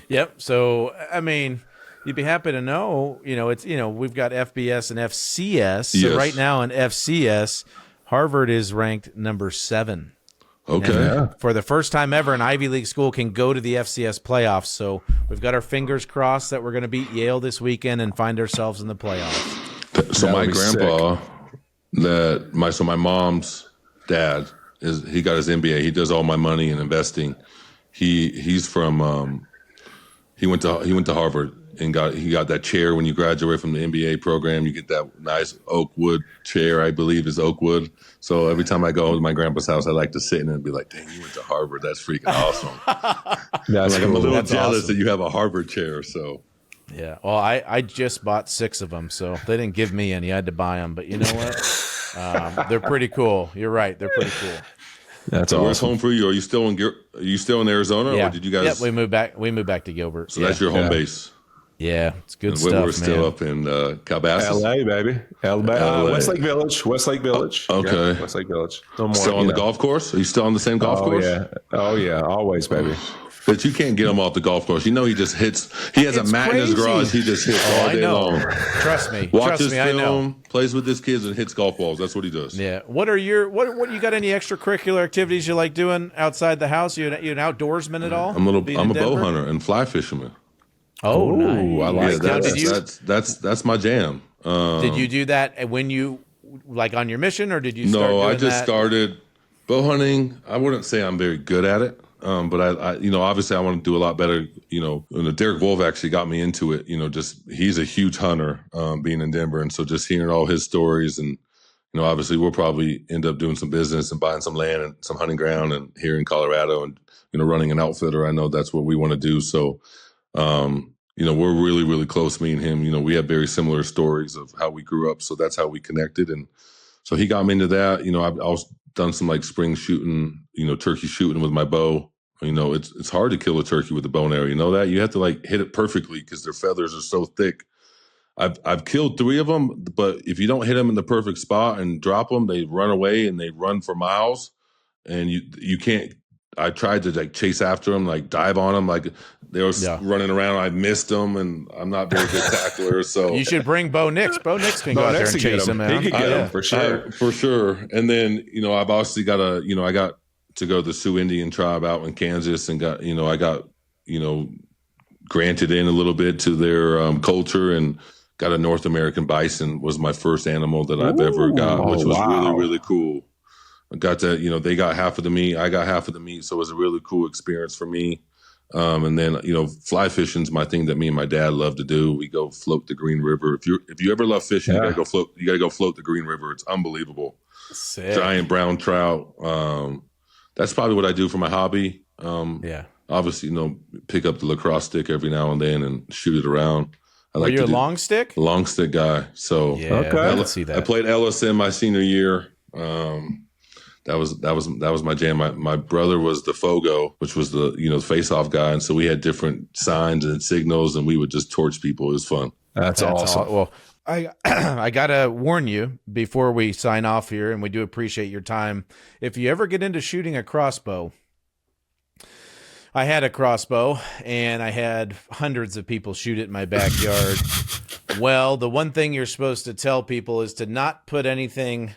Yep. So I mean, you'd be happy to know. It's we've got FBS and FCS. So right now in FCS, Harvard is ranked number 7. Okay. For the first time ever, an Ivy League school can go to the FCS playoffs. So we've got our fingers crossed that we're going to beat Yale this weekend and find ourselves in the playoffs. So my grandpa, my mom's dad he got his MBA. He does all my money and investing. He's from he went to Harvard and he got that chair when you graduate from the MBA program. You get that nice oak wood chair, I believe is oak wood. So every time I go to my grandpa's house, I like to sit in it and be like, dang, you went to Harvard. That's freaking awesome. I'm a little jealous that you have a Harvard chair. So yeah. Well, I just bought 6 of them, so they didn't give me any. I had to buy them. But you know what? They're pretty cool. You're right. They're pretty cool. That's so awesome. Where's home for you? Are you still in Arizona? Yeah. Or did you guys? Yep, we moved back to Gilbert. So that's your home base. Yeah, it's good stuff. We're still up in Calabasas, LA, baby. LA. Westlake Village. Okay. Westlake Village. No more, still on the golf course? Are you still on the same golf course? Yeah. Oh yeah, always, baby. But you can't get him off the golf course. He just hits. He has a mat in his garage. He just hits all day long. Trust me. Watches film, I know. plays with his kids, and hits golf balls. That's what he does. Yeah. What you got? Any extracurricular activities you like doing outside the house? You an outdoorsman at all? I'm a bow hunter and fly fisherman. Oh, nice. I like that. That's my jam. Did you do that when you on your mission, or did you? No, I just started bow hunting. I wouldn't say I'm very good at it. But I obviously I want to do a lot better, and Derek Wolf actually got me into it, he's a huge hunter, being in Denver. And so just hearing all his stories and, obviously we'll probably end up doing some business and buying some land and some hunting ground and here in Colorado and, running an outfitter. I know that's what we want to do. So, we're really, really close, me and him. We have very similar stories of how we grew up. So that's how we connected. And so he got me into that. I've done some spring shooting, turkey shooting with my bow. It's hard to kill a turkey with a bow and arrow. You know that? You have to hit it perfectly because their feathers are so thick. I've killed 3 of them, but if you don't hit them in the perfect spot and drop them, they run away and they run for miles. And you can't. I tried to chase after them, dive on them, they were running around. I missed them, and I'm not very good tackler. So you should bring Bo Nix. Bo Nix can go out there and chase him. He can get him for sure. For sure. And then I've obviously got I got to go to the Sioux Indian tribe out in Kansas, and I got granted in a little bit to their culture, and got a North American bison was my first animal that I've ever got, which was really, really cool. I got to, they got half of the meat, I got half of the meat, so it was a really cool experience for me. And then, fly fishing's my thing that me and my dad love to do. We go float the Green River. If you ever love fishing, you gotta go float. You gotta go float the Green River. It's unbelievable. Sick. Giant brown trout. That's probably what I do for my hobby. Obviously, pick up the lacrosse stick every now and then and shoot it around. Are you a long stick? Long stick guy. So let's see that. I played LSM my senior year. That was my jam. My brother was the Fogo, which was the face-off guy, and so we had different signs and signals, and we would just torch people. It was fun. That's awesome. Well, I gotta warn you before we sign off here, and we do appreciate your time. If you ever get into shooting a crossbow, I had a crossbow, and I had hundreds of people shoot it in my backyard. Well, the one thing you're supposed to tell people is to not put anything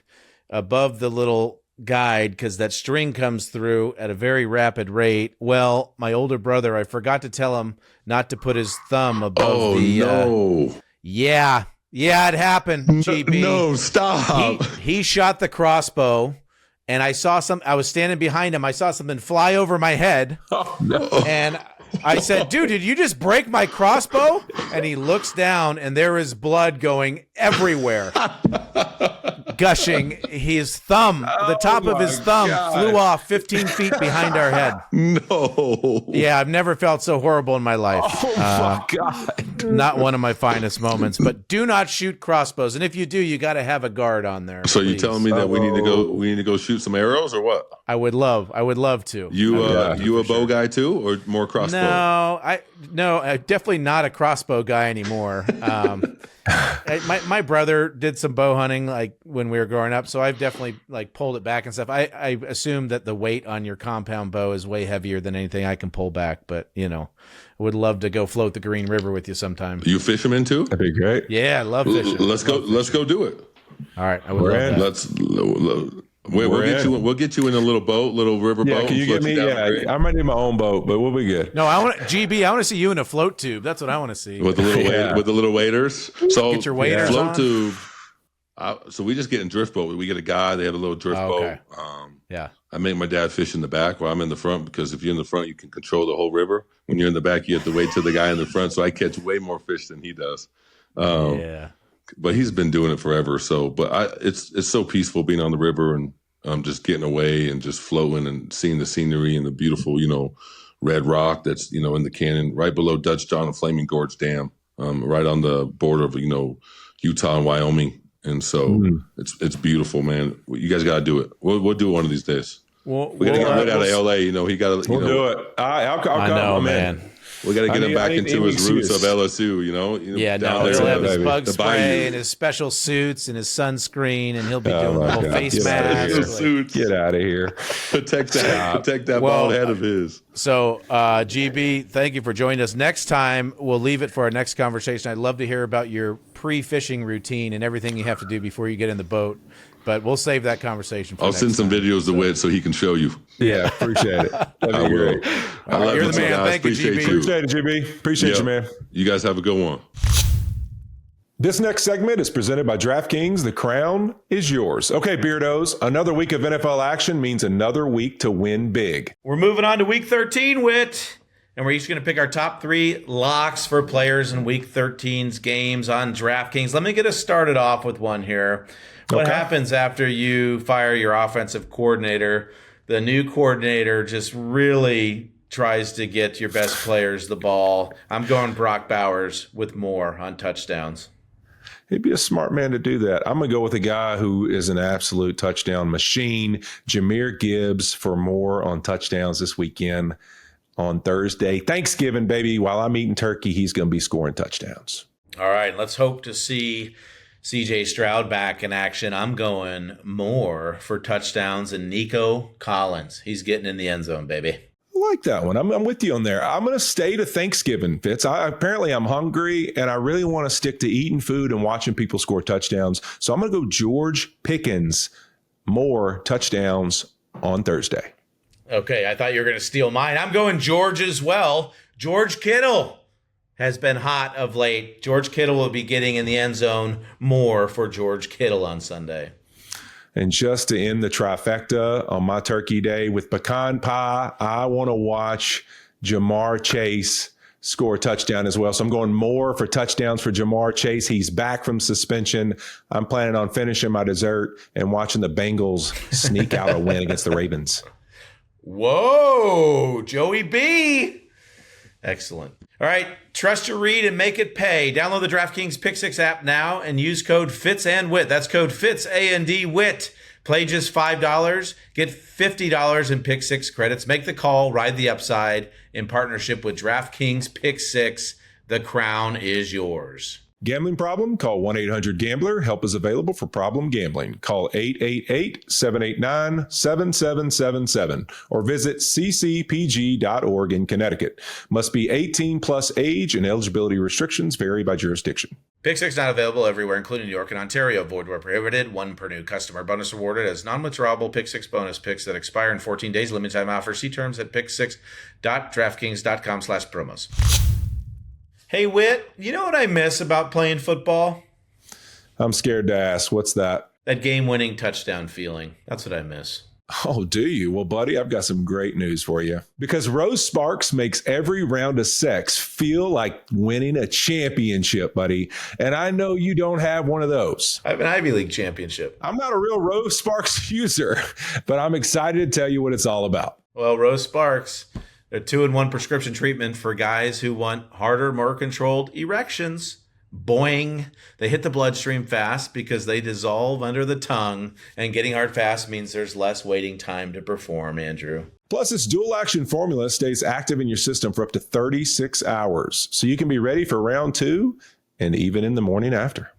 above the little guide, because that string comes through at a very rapid rate. Well, my older brother, I forgot to tell him not to put his thumb above no. Yeah, it happened, GB. No, stop. He shot the crossbow, and I was standing behind him. I saw something fly over my head. Oh, no. And I said, dude, did you just break my crossbow? And he looks down, and there is blood going everywhere. Gushing. His thumb, the top of his thumb flew off 15 feet behind our head. No. Yeah, I've never felt so horrible in my life. Oh, my God. Not one of my finest moments. But do not shoot crossbows. And if you do, you got to have a guard on there. So please. you telling me that we need to go shoot some arrows or what? I would love to. You a bow guy too, or more crossbow? No, definitely not a crossbow guy anymore. My brother did some bow hunting like when we were growing up, so I've definitely like pulled it back and stuff. I assume that the weight on your compound bow is way heavier than anything I can pull back, but I would love to go float the Green River with you sometime. You fisherman too? That'd be great. Yeah, I love fishing. Let's go do it. All right, I would love that. We'll get you in a little boat, little river boat. Can you get me? Yeah, I might need my own boat, but we'll be good. No, I want to see you in a float tube. That's what I want to see. With the little with the little waders. So get your waders float on. tube. So we just get in drift boat. We get a guy. They have a little drift boat. Yeah. I make my dad fish in the back while I'm in the front, because if you're in the front, you can control the whole river. When you're in the back, you have to wait till the guy in the front. So I catch way more fish than he does. But he's been doing it forever. So, but it's so peaceful being on the river and just getting away and just floating and seeing the scenery and the beautiful, red rock that's, in the canyon right below Dutch John and Flaming Gorge Dam, right on the border of, Utah and Wyoming. And so it's beautiful, man. You guys got to do it. We'll do it one of these days. We got to get Whit out of LA. He got to. We'll do it. I'll know, man. We got to get him back into his roots of LSU. He'll have his bug spray and his special suits and his sunscreen, and he'll be doing the whole face mask. Get out of here. Protect that bald head of his. So, GB, thank you for joining us. Next time, we'll leave it for our next conversation. I'd love to hear about your pre-fishing routine and everything you have to do before you get in the boat. But we'll save that conversation for I'll send some videos to Whit so he can show you. Yeah, appreciate it. That'd be great. I love You're you the man. guys. Thank you, Appreciate GB. you. Appreciate it, GB. Appreciate you, man. You guys have a good one. This next segment is presented by DraftKings. The crown is yours. Okay, Beardos, another week of NFL action means another week to win big. We're moving on to Week 13, Whit. And we're each going to pick our top 3 locks for players in Week 13's games on DraftKings. Let me get us started off with one here. What happens after you fire your offensive coordinator? The new coordinator just really tries to get your best players the ball. I'm going Brock Bowers with more on touchdowns. He'd be a smart man to do that. I'm going to go with a guy who is an absolute touchdown machine, Jahmyr Gibbs, for more on touchdowns this weekend on Thursday. Thanksgiving, baby. While I'm eating turkey, he's going to be scoring touchdowns. All right, let's hope to see C.J. Stroud back in action. I'm going more for touchdowns and Nico Collins. He's getting in the end zone, baby. I like that one. I'm with you on there. I'm going to stay to Thanksgiving, Fitz. Apparently I'm hungry, and I really want to stick to eating food and watching people score touchdowns. So I'm going to go George Pickens, more touchdowns on Thursday. Okay, I thought you were going to steal mine. I'm going George as well. George Kittle has been hot of late. George Kittle will be getting in the end zone more for George Kittle on Sunday. And just to end the trifecta on my turkey day with pecan pie, I want to watch Jamar Chase score a touchdown as well. So I'm going more for touchdowns for Jamar Chase. He's back from suspension. I'm planning on finishing my dessert and watching the Bengals sneak out a win against the Ravens. Whoa, Joey B. Excellent. All right, trust your read and make it pay. Download the DraftKings Pick 6 app now and use code Fitz and Whit. That's code Fitz, A-N-D, Whit. Play just $5, get $50 in Pick 6 credits. Make the call, ride the upside in partnership with DraftKings Pick 6. The crown is yours. Gambling problem? Call 1-800-GAMBLER. Help is available for problem gambling. Call 888-789-7777 or visit ccpg.org in Connecticut. Must be 18 plus age and eligibility restrictions vary by jurisdiction. Pick Six not available everywhere, including New York and Ontario. Void where prohibited. One per new customer. Bonus awarded as non-withdrawable Pick Six bonus picks that expire in 14 days. Limited time offer. See terms at picksix.draftkings.com/promos. Hey, Whit, you know what I miss about playing football? I'm scared to ask. What's that? That game-winning touchdown feeling. That's what I miss. Oh, do you? Well, buddy, I've got some great news for you. Because Rose Sparks makes every round of sex feel like winning a championship, buddy. And I know you don't have one of those. I have an Ivy League championship. I'm not a real Rose Sparks user, but I'm excited to tell you what it's all about. Well, Rose Sparks, they're 2-in-1 prescription treatment for guys who want harder, more controlled erections. Boing. They hit the bloodstream fast because they dissolve under the tongue, and getting hard fast means there's less waiting time to perform, Andrew. Plus, its dual action formula stays active in your system for up to 36 hours, so you can be ready for round 2 and even in the morning after.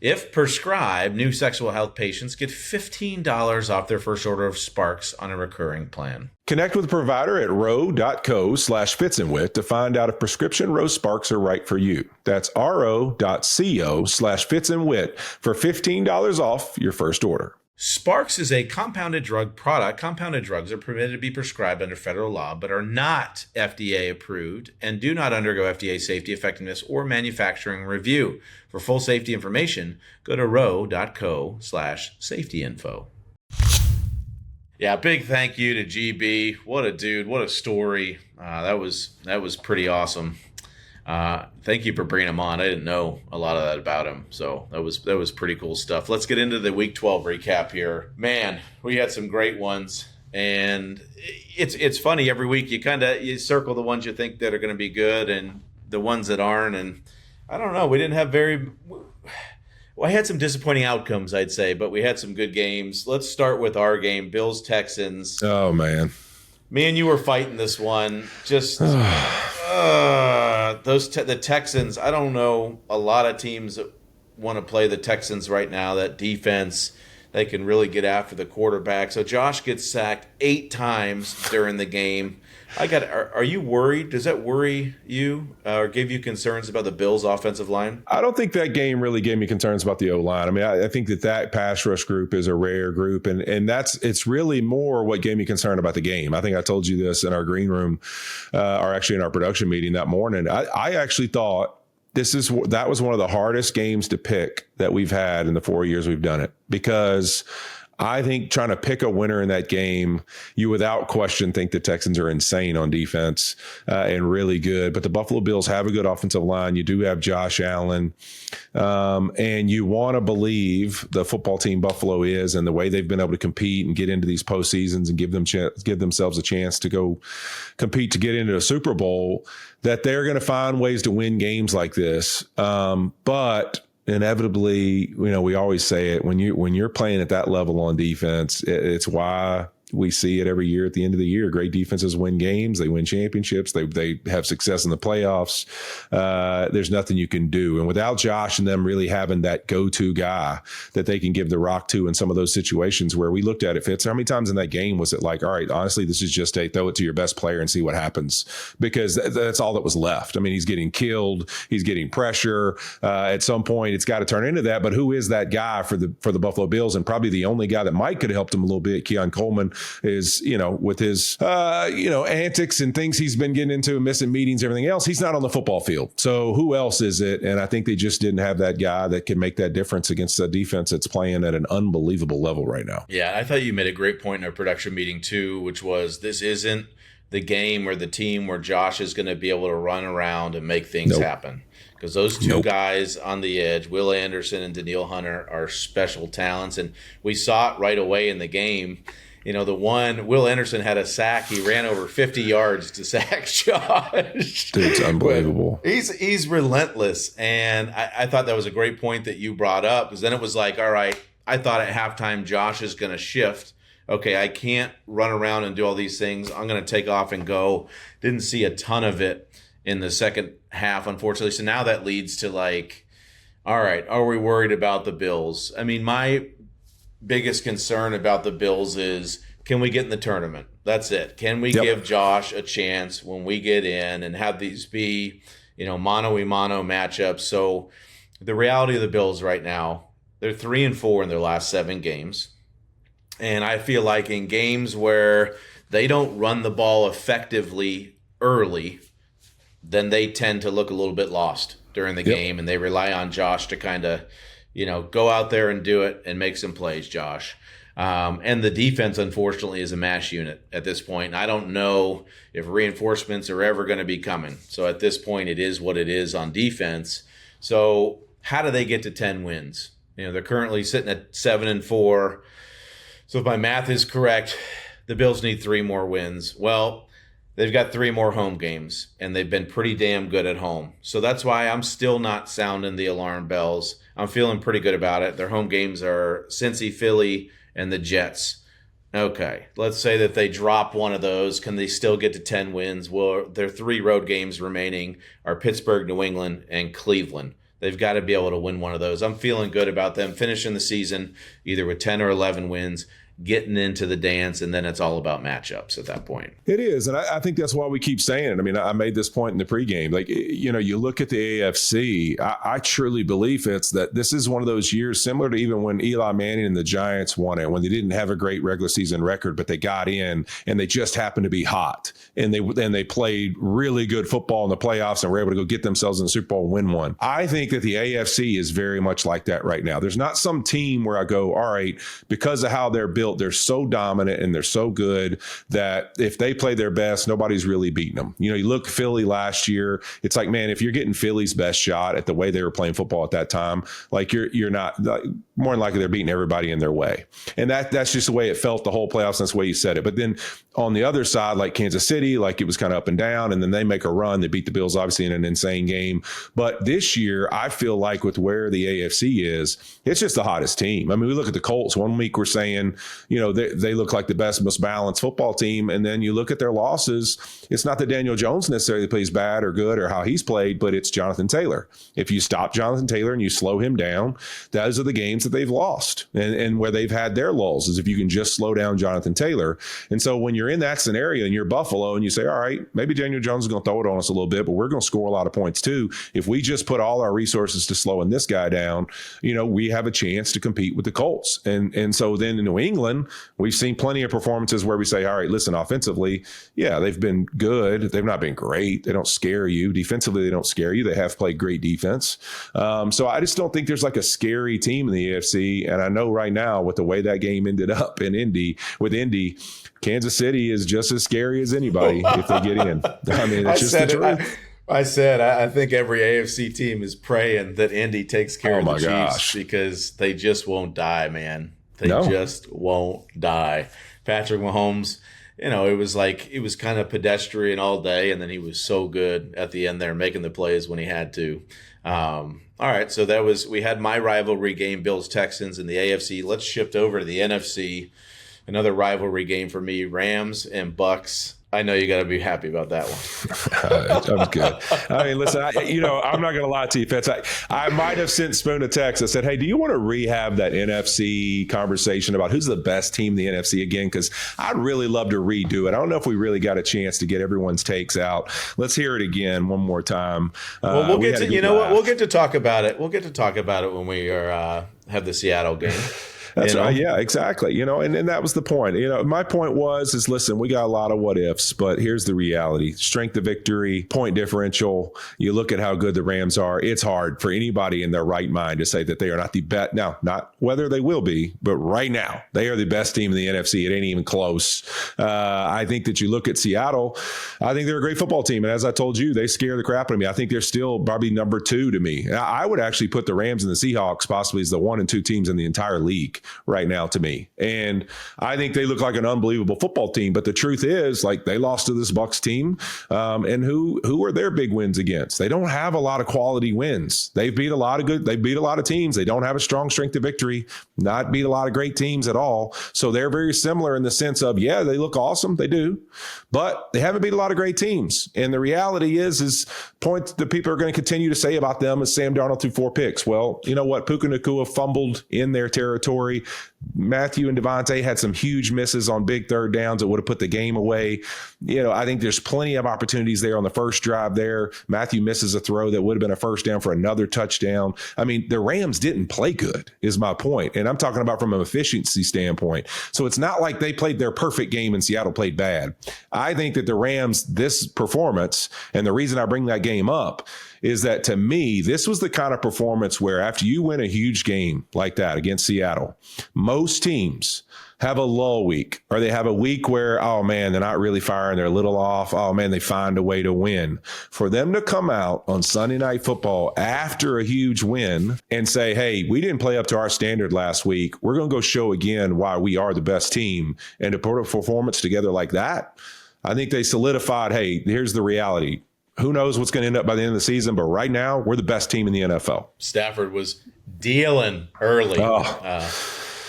If prescribed, new sexual health patients get $15 off their first order of Sparks on a recurring plan. Connect with a provider at ro.co/Fitz and Whit to find out if prescription Rose Sparks are right for you. That's ro.co/Fitz and Whit for $15 off your first order. Sparks is a compounded drug product. Compounded drugs are permitted to be prescribed under federal law, but are not FDA approved and do not undergo FDA safety, effectiveness, or manufacturing review. For full safety information, go to ro.co/safety info. Yeah, big thank you to GB. What a dude. What a story. That was pretty awesome. Thank you for bringing him on. I didn't know a lot of that about him, so that was pretty cool stuff. Let's get into the Week 12 recap here. Man, we had some great ones, and it's funny every week. You circle the ones you think that are going to be good and the ones that aren't. And I don't know. We didn't have I had some disappointing outcomes, I'd say, but we had some good games. Let's start with our game, Bills Texans. Oh man, me and you were fighting this one. Just. The Texans, I don't know a lot of teams that want to play the Texans right now. That defense, they can really get after the quarterback. So Josh gets sacked 8 times during the game. Are you worried? Does that worry you or give you concerns about the Bills' offensive line? I don't think that game really gave me concerns about the O-line. I mean, I think that pass rush group is a rare group, and it's really more what gave me concern about the game. I think I told you this in our green room, or actually in our production meeting that morning. I actually thought that was one of the hardest games to pick that we've had in the 4 years we've done it, because I think trying to pick a winner in that game, you without question think the Texans are insane on defense and really good. But the Buffalo Bills have a good offensive line. You do have Josh Allen. And you want to believe the football team Buffalo is, and the way they've been able to compete and get into these postseasons and give themselves a chance to go compete to get into a Super Bowl, that they're going to find ways to win games like this. But inevitably, we always say it, when you're playing at that level on defense, it's why we see it every year at the end of the year. Great defenses win games. They win championships. They have success in the playoffs. There's nothing you can do. And without Josh and them really having that go-to guy that they can give the rock to in some of those situations where we looked at it, Fitz, how many times in that game was it like, all right, honestly, this is just throw it to your best player and see what happens, because that's all that was left. I mean, he's getting killed. He's getting pressure. At some point, it's got to turn into that. But who is that guy for the Buffalo Bills? And probably the only guy that might could have helped him a little bit, Keon Coleman, is, with his, antics and things he's been getting into, missing meetings, everything else, he's not on the football field. So who else is it? And I think they just didn't have that guy that can make that difference against a defense that's playing at an unbelievable level right now. Yeah, I thought you made a great point in our production meeting too, which was this isn't the game or the team where Josh is going to be able to run around and make things happen. Because those two guys on the edge, Will Anderson and Danielle Hunter, are special talents. And we saw it right away in the game. The one, Will Anderson had a sack. He ran over 50 yards to sack Josh. Dude, it's unbelievable. He's relentless. And I thought that was a great point that you brought up, because then it was like, all right, I thought at halftime Josh is going to shift. Okay, I can't run around and do all these things. I'm going to take off and go. Didn't see a ton of it in the second half, unfortunately. So now that leads to All right. Are we worried about the Bills? I mean, my biggest concern about the Bills is, can we get in the tournament? That's it. Can we give Josh a chance when we get in and have these be, mano-a-mano matchups? So the reality of the Bills right now, they're 3-4 in their last 7 games. And I feel like in games where they don't run the ball effectively early, then they tend to look a little bit lost during the game, and they rely on Josh to kind of, go out there and do it and make some plays, Josh. And the defense, unfortunately, is a mash unit at this point. And I don't know if reinforcements are ever going to be coming. So at this point, it is what it is on defense. So how do they get to 10 wins? They're currently sitting at 7-4. So if my math is correct, the Bills need 3 more wins. Well, they've got 3 more home games, and they've been pretty damn good at home. So that's why I'm still not sounding the alarm bells. I'm feeling pretty good about it. Their home games are Cincy, Philly, and the Jets. Okay, let's say that they drop one of those. Can they still get to 10 wins? Well, their 3 road games remaining are Pittsburgh, New England, and Cleveland. They've got to be able to win one of those. I'm feeling good about them finishing the season either with 10 or 11 wins, getting into the dance, and then it's all about matchups at that point. It is, and I think that's why we keep saying it. I mean, I made this point in the pregame. Like, you look at the AFC, I truly believe it's that this is one of those years similar to even when Eli Manning and the Giants won it, when they didn't have a great regular season record, but they got in and they just happened to be hot, and they played really good football in the playoffs and were able to go get themselves in the Super Bowl and win one. I think that the AFC is very much like that right now. There's not some team where I go, all right, because of how they're built, they're so dominant and they're so good that if they play their best, nobody's really beating them. You look Philly last year, it's like, man, if you're getting Philly's best shot at the way they were playing football at that time, like you're not, more than likely they're beating everybody in their way. And that's just the way it felt the whole playoffs. And that's the way you said it. But then on the other side, like Kansas City, like it was kind of up and down, and then they make a run. They beat the Bills, obviously, in an insane game. But this year, I feel like with where the AFC is, it's just the hottest team. I mean, we look at the Colts. One week we're saying, they look like the best, most balanced football team. And then you look at their losses. It's not that Daniel Jones necessarily plays bad or good or how he's played, but it's Jonathan Taylor. If you stop Jonathan Taylor and you slow him down, those are the games that they've lost and where they've had their lulls, is if you can just slow down Jonathan Taylor. And so when you're in that scenario and you're Buffalo and you say, all right, maybe Daniel Jones is going to throw it on us a little bit, but we're going to score a lot of points too. If we just put all our resources to slowing this guy down, we have a chance to compete with the Colts. And so then in New England, we've seen plenty of performances where we say, all right, listen, offensively, yeah, they've been good. They've not been great. They don't scare you. Defensively, they don't scare you. They have played great defense. So I just don't think there's like a scary team in the AFC. And I know right now with the way that game ended up in Indy, Kansas City is just as scary as anybody if they get in. I mean, it's just the truth. I think every AFC team is praying that Indy takes care of the Chiefs because they just won't die, man. They just won't die. Patrick Mahomes, it was kind of pedestrian all day, and then he was so good at the end there, making the plays when he had to. All right, so we had my rivalry game, Bills-Texans in the AFC. Let's shift over to the NFC. Another rivalry game for me, Rams and Bucs. I know you got to be happy about that one. I'm good. I mean, listen, I'm not going to lie to you, Fitz. I might have sent Spoon a text. I said, hey, do you want to rehab that NFC conversation about who's the best team in the NFC again? Because I'd really love to redo it. I don't know if we really got a chance to get everyone's takes out. Let's hear it again one more time. Well, we'll get to, we'll get to talk about it. We'll get to talk about it when we have the Seattle game. That's right. Yeah, exactly. And that was the point. My point was, listen, we got a lot of what ifs, but here's the reality. Strength of victory, point differential. You look at how good the Rams are. It's hard for anybody in their right mind to say that they are not the best. Now, not whether they will be, but right now, they are the best team in the NFC. It ain't even close. I think that you look at Seattle, I think they're a great football team. And as I told you, they scare the crap out of me. I think they're still probably number 2 to me. I would actually put the Rams and the Seahawks possibly as the 1 and 2 teams in the entire league. right now to me. And I think they look like an unbelievable football team. But the truth is, like, they lost to this Bucs team. And who are their big wins against? They don't have a lot of quality wins. They beat a lot of teams. They don't have a strong strength of victory, not beat a lot of great teams at all. So they're very similar in the sense of, yeah, they look awesome. They do. But they haven't beat a lot of great teams. And the reality is points that people are going to continue to say about them is Sam Darnold threw 4 picks. Well, you know what? Puka Nacua fumbled in their territory. Matthew and Devontae had some huge misses on big third downs that would have put the game away. You know, I think there's plenty of opportunities there on the first drive there. Matthew misses a throw that would have been a first down for another touchdown. I mean, the Rams didn't play good, is my point. And I'm talking about from an efficiency standpoint. So it's not like they played their perfect game and Seattle played bad. I think that the Rams, this performance, and the reason I bring that game up is that, to me, this was the kind of performance where after you win a huge game like that against Seattle, most teams have a lull week, or they have a week where, oh man, they're not really firing, they're a little off, oh man, they find a way to win. For them to come out on Sunday Night Football after a huge win and say, hey, we didn't play up to our standard last week, we're going to go show again why we are the best team, and to put a performance together like that, I think they solidified, hey, here's the reality. Who knows what's going to end up by the end of the season, but right now, we're the best team in the NFL. Stafford was dealing early.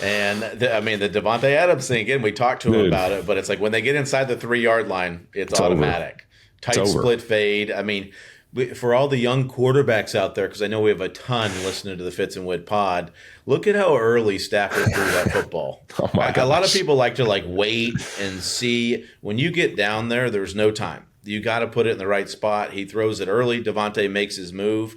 And the Devontae Adams thing, again, we talked to him about it, but it's like when they get inside the 3-yard line, it's automatic. Tight split fade. I mean, for all the young quarterbacks out there, because I know we have a ton listening to the Fitz and Whit pod, look at how early Stafford threw that football. Oh my gosh. A lot of people like to wait and see. When you get down there, there's no time. You got to put it in the right spot. He throws it early. Devontae makes his move.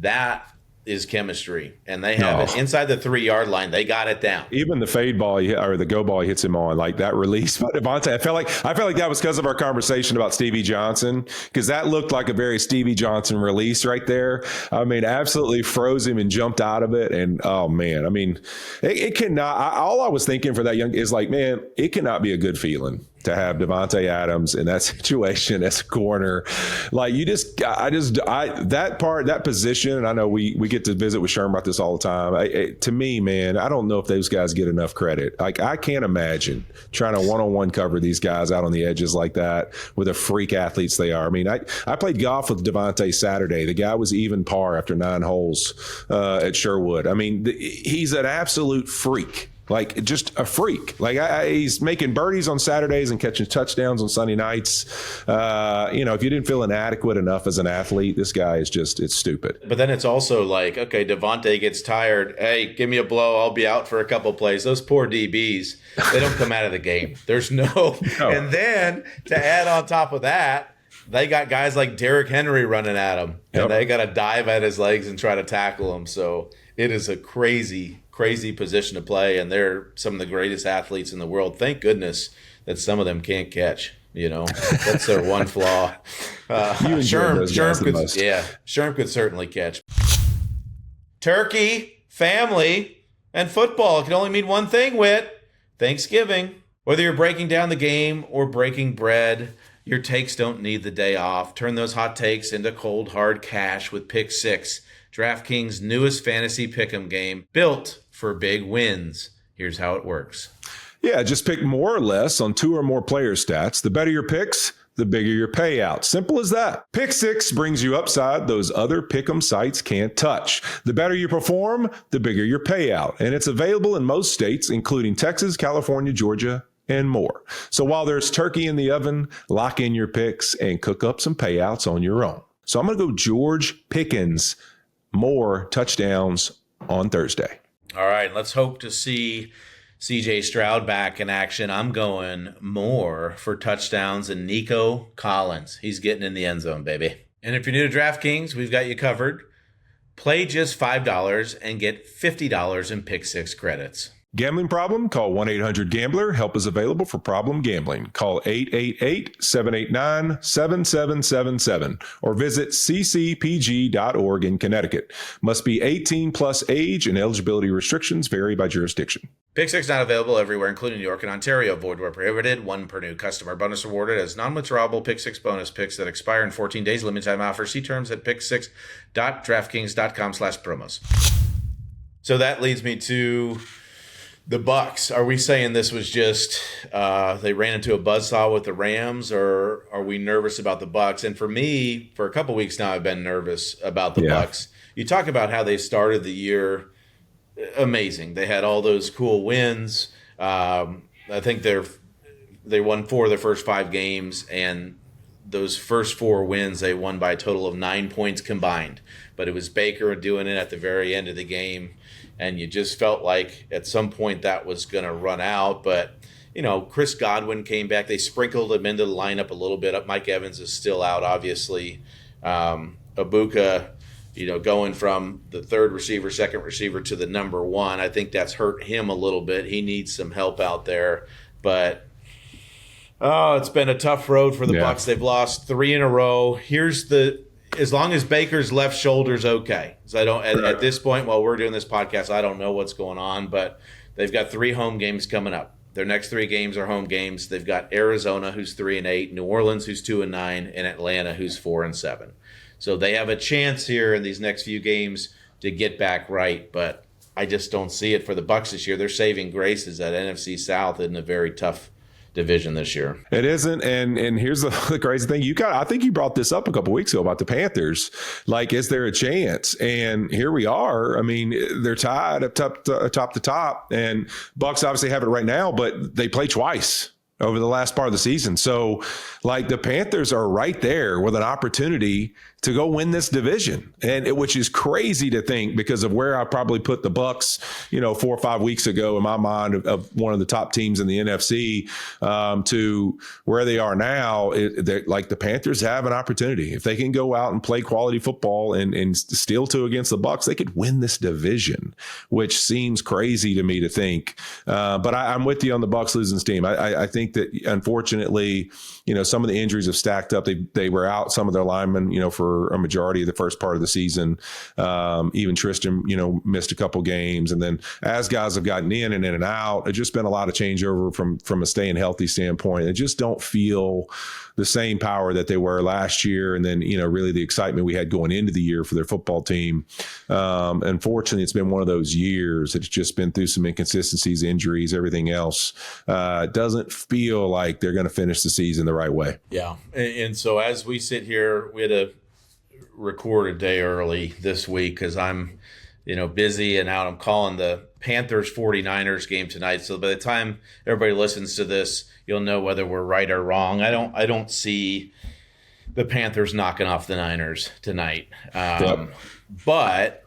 That is chemistry, and they have it inside the 3-yard line. They got it down. Even the fade ball or the go ball he hits him on, like that release by Devontae. I felt like that was because of our conversation about Stevie Johnson, because that looked like a very Stevie Johnson release right there. I mean, absolutely froze him and jumped out of it. And oh man, I mean, it cannot. All I was thinking for that young is like, man, it cannot be a good feeling to have Devontae Adams in that situation as a corner. Like that position, and I know we get to visit with Sherm about this all the time. To me, man, I don't know if those guys get enough credit. Like, I can't imagine trying to one-on-one cover these guys out on the edges like that with the freak athletes they are. I mean, I played golf with Devontae Saturday. The guy was even par after 9 holes at Sherwood. I mean, he's an absolute freak. Like, just a freak. Like, he's making birdies on Saturdays and catching touchdowns on Sunday nights. If you didn't feel inadequate enough as an athlete, this guy is it's stupid. But then it's also like, okay, Devontae gets tired. Hey, give me a blow. I'll be out for a couple plays. Those poor DBs, they don't come out of the game. There's no. And then to add on top of that, they got guys like Derrick Henry running at him. And they got to dive at his legs and try to tackle him. So it is a crazy position to play, and they're some of the greatest athletes in the world. Thank goodness that some of them can't catch. That's their one flaw. Sherm could certainly catch. Turkey, family, and football can only mean one thing, Whit: Thanksgiving. Whether you're breaking down the game or breaking bread, your takes don't need the day off. Turn those hot takes into cold, hard cash with Pick 6, DraftKings' newest fantasy pick'em game, built for big wins. Here's how it works. Yeah, just pick more or less on 2 or more player stats. The better your picks, the bigger your payout. Simple as that. Pick 6 brings you upside those other pick'em sites can't touch. The better you perform, the bigger your payout. And it's available in most states, including Texas, California, Georgia, and more. So while there's turkey in the oven, lock in your picks and cook up some payouts on your own. So I'm going to go George Pickens, more touchdowns on Thursday. All right, let's hope to see C.J. Stroud back in action. I'm going more for touchdowns and Nico Collins. He's getting in the end zone, baby. And if you're new to DraftKings, we've got you covered. Play just $5 and get $50 in Pick 6 credits. Gambling problem? Call 1-800-GAMBLER. Help is available for problem gambling. Call 888-789-7777 or visit ccpg.org in Connecticut. Must be 18 plus age, and eligibility restrictions vary by jurisdiction. Pick 6 not available everywhere, including New York and Ontario. Void where prohibited. 1 per new customer. Bonus awarded as non-withdrawable Pick 6 bonus picks that expire in 14 days. Limited time offer. See terms at pick6.draftkings.com/promos. So that leads me to The Bucs, are we saying this was just they ran into a buzzsaw with the Rams, or are we nervous about the Bucs? And for me, for a couple weeks now, I've been nervous about the Bucs. You talk about how they started the year amazing. They had all those cool wins. I think they won 4 of their first 5 games, and those first 4 wins they won by a total of 9 points combined. But it was Baker doing it at the very end of the game. And you just felt like at some point that was going to run out. But, Chris Godwin came back. They sprinkled him into the lineup a little bit. Mike Evans is still out, obviously. Ibuka, going from the third receiver, second receiver to the number 1. I think that's hurt him a little bit. He needs some help out there. But, it's been a tough road for the Bucs. They've lost 3 in a row. As long as Baker's left shoulder's okay. So I don't at this point while we're doing this podcast, I don't know what's going on, but they've got 3 home games coming up. Their next 3 games are home games. They've got Arizona, who's 3-8, New Orleans, who's 2-9, and Atlanta, who's 4-7. So they have a chance here in these next few games to get back right, but I just don't see it for the Bucs this year. They're saving graces at NFC South in a very tough division this year. It isn't, and here's the crazy thing. I think you brought this up a couple weeks ago about the Panthers. Like, is there a chance? And here we are. I mean, they're tied up top to top, and Bucs obviously have it right now, but they play twice over the last part of the season. So, like, the Panthers are right there with an opportunity to go win this division, and which is crazy to think because of where I probably put the Bucs, 4 or 5 weeks ago in my mind of one of the top teams in the NFC to where they are now. Like, the Panthers have an opportunity if they can go out and play quality football and steal 2 against the Bucs, they could win this division, which seems crazy to me to think. But I'm with you on the Bucs losing steam. I think that unfortunately, some of the injuries have stacked up. They were out some of their linemen, for a majority of the first part of the season. Even Tristan, missed a couple games. And then as guys have gotten in and out, it's just been a lot of changeover from a staying healthy standpoint. They just don't feel the same power that they were last year. And then, really the excitement we had going into the year for their football team. Unfortunately, it's been one of those years. It's just been through some inconsistencies, injuries, everything else. Doesn't feel like they're going to finish the season the right way. Yeah. And so as we sit here, we had to record a day early this week because I'm, busy and out. I'm calling the Panthers 49ers game tonight. So by the time everybody listens to this, you'll know whether we're right or wrong. I don't see the Panthers knocking off the Niners tonight. But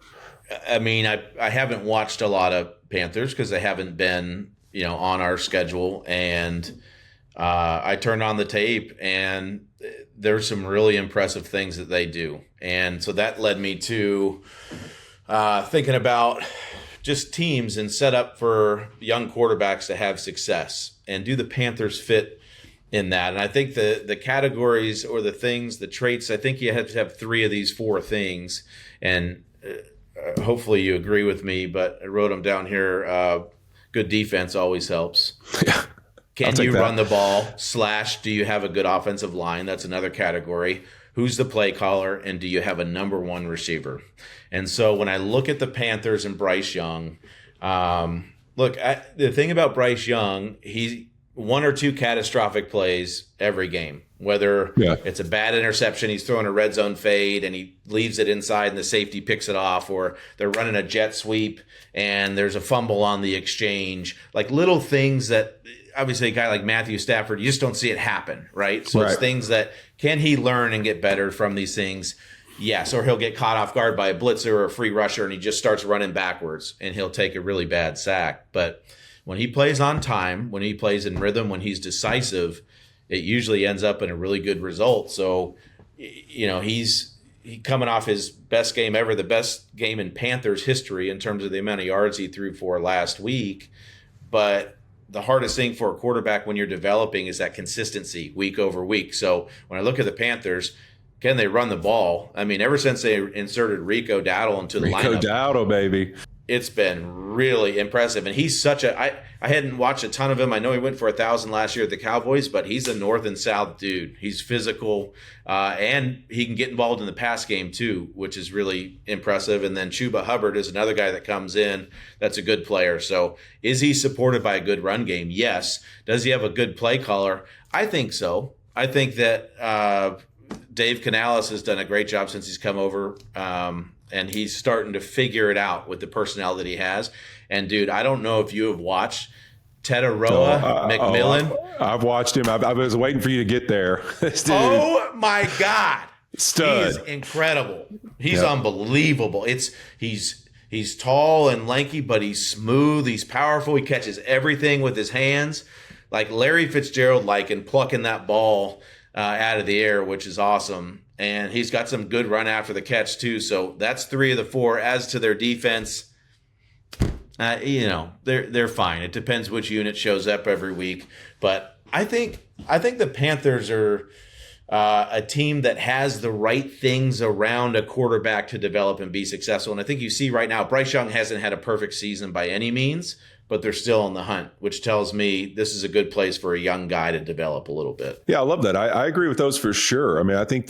I mean, I haven't watched a lot of Panthers because they haven't been, on our schedule. And I turned on the tape and there's some really impressive things that they do. And so that led me to thinking about just teams and set up for young quarterbacks to have success. And do the Panthers fit in that? And I think the categories or the things, the traits, I think you have to have 3 of these 4 things. And hopefully you agree with me, but I wrote them down here. Good defense always helps. Yeah. Can you run the ball? / do you have a good offensive line? That's another category. Who's the play caller? And do you have a number 1 receiver? And so when I look at the Panthers and Bryce Young, the thing about Bryce Young, he's 1 or 2 catastrophic plays every game. Whether it's a bad interception, he's throwing a red zone fade and he leaves it inside and the safety picks it off, or they're running a jet sweep and there's a fumble on the exchange. Like little things that obviously a guy like Matthew Stafford, you just don't see it happen, right? So it's things that, can he learn and get better from these things? Yes, or he'll get caught off guard by a blitzer or a free rusher and he just starts running backwards and he'll take a really bad sack. But when he plays on time, when he plays in rhythm, when he's decisive, it usually ends up in a really good result. So, he's coming off his best game ever, the best game in Panthers history in terms of the amount of yards he threw for last week. But the hardest thing for a quarterback when you're developing is that consistency week over week. So when I look at the Panthers, can they run the ball? I mean, ever since they inserted Rico Dowdle into the lineup. Rico Dowdle, baby. it's been really impressive. And he's such I hadn't watched a ton of him. I know he went for 1,000 last year at the Cowboys, but he's a north and south dude. He's physical, and he can get involved in the pass game too, which is really impressive. And then Chuba Hubbard is another guy that comes in that's a good player. So is he supported by a good run game? Yes. Does he have a good play caller? I think so. I think that Dave Canales has done a great job since he's come over. And he's starting to figure it out with the personnel that he has. And, dude, I don't know if you have watched Tetaroa McMillan. I've watched him. I was waiting for you to get there. Oh, my God. Stud. He's incredible. He's unbelievable. He's tall and lanky, but he's smooth. He's powerful. He catches everything with his hands. Like Larry Fitzgerald, and plucking that ball out of the air, which is awesome. And he's got some good run after the catch, too. So that's 3 of the 4. As to their defense, they're fine. It depends which unit shows up every week. But I think the Panthers are a team that has the right things around a quarterback to develop and be successful. And I think you see right now, Bryce Young hasn't had a perfect season by any means, but they're still on the hunt, which tells me this is a good place for a young guy to develop a little bit. Yeah, I love that. I agree with those for sure. I mean, I think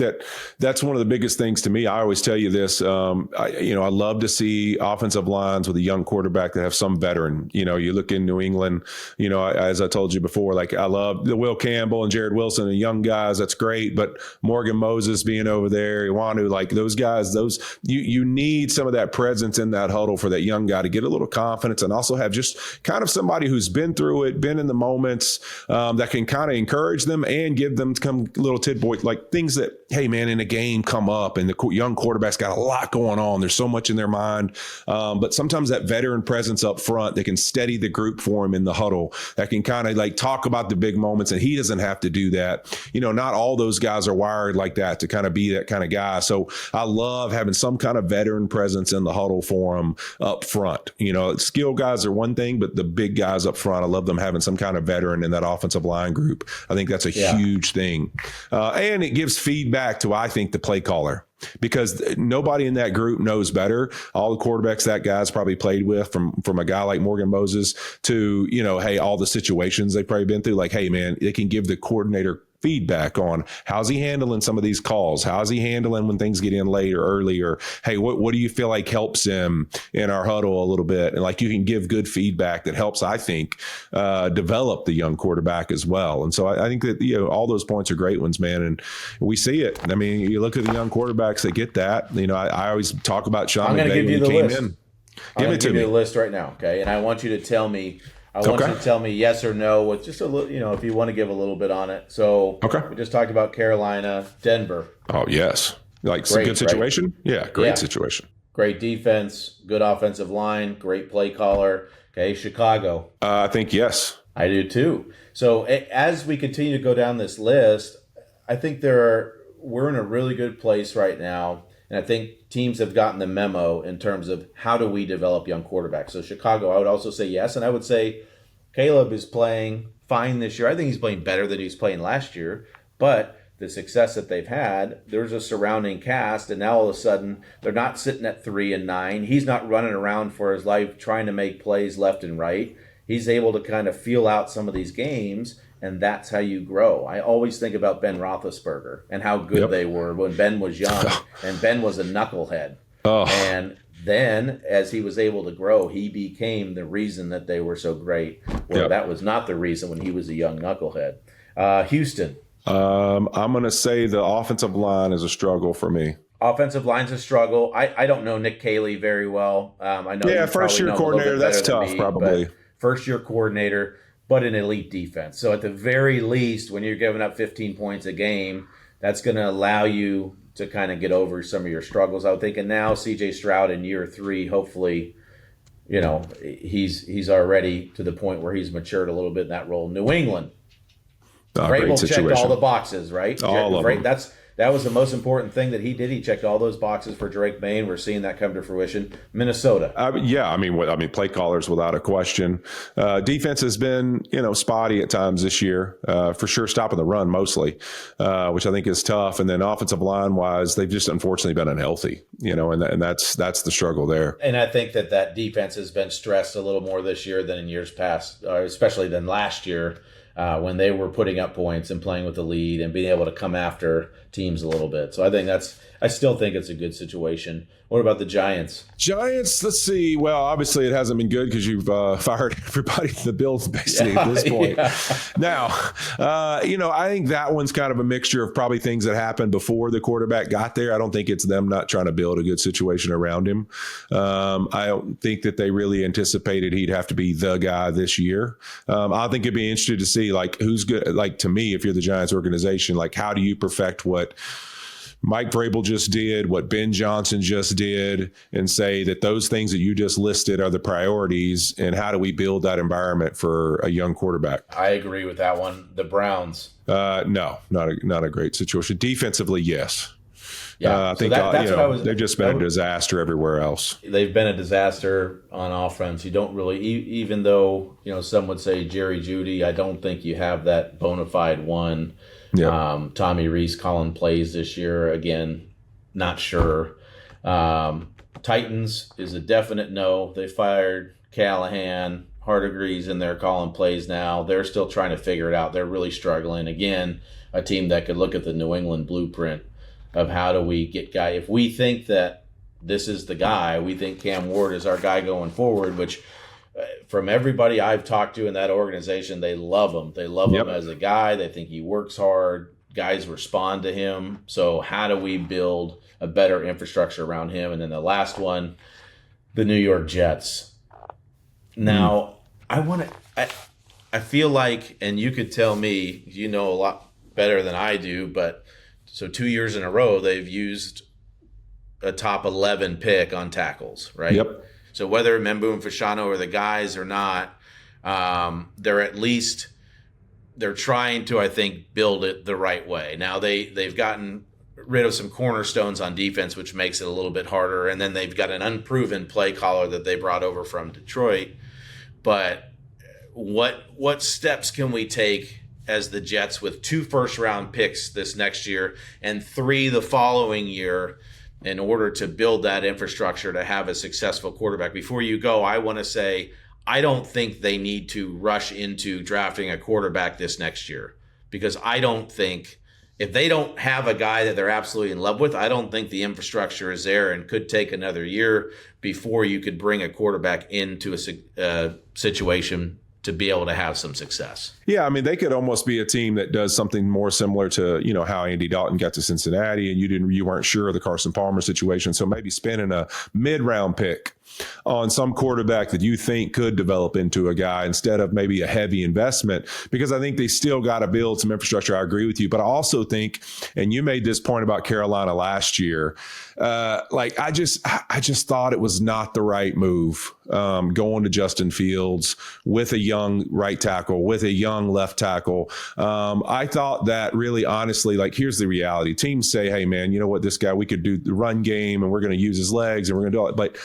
that's one of the biggest things to me. I always tell you this. I love to see offensive lines with a young quarterback that have some veteran. You look in New England, as I told you before, I love the Will Campbell and Jared Wilson and young guys. That's great. But Morgan Moses being over there, Iwanu, those guys, you need some of that presence in that huddle for that young guy to get a little confidence and also have just kind of somebody who's been through it, been in the moments, that can kind of encourage them and give them little tidbits, things that, hey man, in a game come up and the young quarterback's got a lot going on. There's so much in their mind. But sometimes that veteran presence up front, they can steady the group for him in the huddle, that can kind of talk about the big moments, and he doesn't have to do that. Not all those guys are wired like that to kind of be that kind of guy. So I love having some kind of veteran presence in the huddle for him up front. Skill guys are one thing, but the big guys up front, I love them having some kind of veteran in that offensive line group. I think that's a huge thing. And it gives feedback to, I think, the play caller, because nobody in that group knows better. All the quarterbacks that guy's probably played with, from a guy like Morgan Moses to, hey, all the situations they've probably been through, hey man, they can give the coordinator feedback on how's he handling some of these calls, how's he handling when things get in late or early, or hey, what do you feel like helps him in our huddle a little bit? And you can give good feedback that helps, I think, develop the young quarterback as well. And so I think that all those points are great ones, man, and we see it. I mean, you look at the young quarterbacks that get that. I always talk about Sean McVay when he came in. Give it to me. The list right now, okay? And I want you to tell me. I want you to tell me yes or no with just a little, if you want to give a little bit on it. So we just talked about Carolina, Denver. Oh, yes. Great, good situation? Right? Yeah, great situation. Great defense, good offensive line, great play caller. Okay, Chicago. I think yes. I do too. So as we continue to go down this list, I think we're in a really good place right now. And I think teams have gotten the memo in terms of how do we develop young quarterbacks. So Chicago, I would also say yes. And I would say Caleb is playing fine this year. I think he's playing better than he was playing last year. But the success that they've had, there's a surrounding cast. And now all of a sudden, they're not sitting at 3-9. He's not running around for his life trying to make plays left and right. He's able to kind of feel out some of these games. And that's how you grow. I always think about Ben Roethlisberger and how good they were when Ben was young, and Ben was a knucklehead. And then as he was able to grow, he became the reason that they were so great. Well, that was not the reason when he was a young knucklehead. Houston. I'm going to say the offensive line is a struggle for me. Offensive line's a struggle. I don't know Nick Caley very well. I know. Yeah, first-year coordinator, that's tough, probably. First-year coordinator. But an elite defense. So at the very least, when you're giving up 15 points a game, that's going to allow you to kind of get over some of your struggles. I would think, and now C.J. Stroud in year 3, hopefully, he's already to the point where he's matured a little bit in that role. New England, Vrabel checked all the boxes, right? All of them. That's that was the most important thing that he did. He checked all those boxes for Drake May, and we're seeing that come to fruition. Minnesota. Play callers without a question. Defense has been, spotty at times this year, for sure, stopping the run mostly, which I think is tough. And then offensive line wise, they've just unfortunately been unhealthy, and that's the struggle there. And I think that defense has been stressed a little more this year than in years past, especially than last year. When they were putting up points and playing with the lead and being able to come after teams a little bit. So I still think it's a good situation. What about the Giants? Giants, let's see. Well, obviously it hasn't been good because you've fired everybody in the Bills basically at this point. Yeah. Now, I think that one's kind of a mixture of probably things that happened before the quarterback got there. I don't think it's them not trying to build a good situation around him. I don't think that they really anticipated he'd have to be the guy this year. I think it'd be interesting to see who's good. To me, if you're the Giants organization, how do you perfect what Mike Vrabel just did, what Ben Johnson just did, and say that those things that you just listed are the priorities, and how do we build that environment for a young quarterback? I agree with that one. The Browns. No, not a great situation. Defensively, yes. Yeah, I think they've just been a disaster everywhere else. They've been a disaster on offense. You don't really, even though some would say Jerry Jeudy, I don't think you have that bona fide one. Yeah. Tommy Reese calling plays this year again, not sure. Titans is a definite no. They fired Callahan. Hardigree's in there calling plays now. They're still trying to figure it out. They're really struggling. Again, a team that could look at the New England blueprint of how do we get guy. If we think that this is the guy, we think Cam Ward is our guy going forward, which from everybody I've talked to in that organization, they love him. They love him as a guy. They think he works hard. Guys respond to him. So how do we build a better infrastructure around him? And then the last one, the New York Jets. Now, I feel like, and you could tell me, a lot better than I do, but so 2 years in a row, they've used a top 11 pick on tackles, right? Yep. So whether Membu and Fashanu are the guys or not, they're trying to, I think, build it the right way. Now they've gotten rid of some cornerstones on defense, which makes it a little bit harder. And then they've got an unproven play caller that they brought over from Detroit. But what steps can we take as the Jets with 2 first-round picks this next year and 3 the following year in order to build that infrastructure to have a successful quarterback? Before you go, I want to say I don't think they need to rush into drafting a quarterback this next year, because I don't think if they don't have a guy that they're absolutely in love with, I don't think the infrastructure is there, and could take another year before you could bring a quarterback into a situation to be able to have some success. Yeah, I mean, they could almost be a team that does something more similar to, how Andy Dalton got to Cincinnati, and you weren't sure of the Carson Palmer situation. So maybe spending a mid-round pick on some quarterback that you think could develop into a guy instead of maybe a heavy investment, because I think they still got to build some infrastructure. I agree with you, but I also think, and you made this point about Carolina last year, I just thought it was not the right move going to Justin Fields with a young right tackle, with a young left tackle. I thought that really, honestly, here's the reality. Teams say, hey, man, you know what, this guy, we could do the run game and we're going to use his legs and we're going to do it. But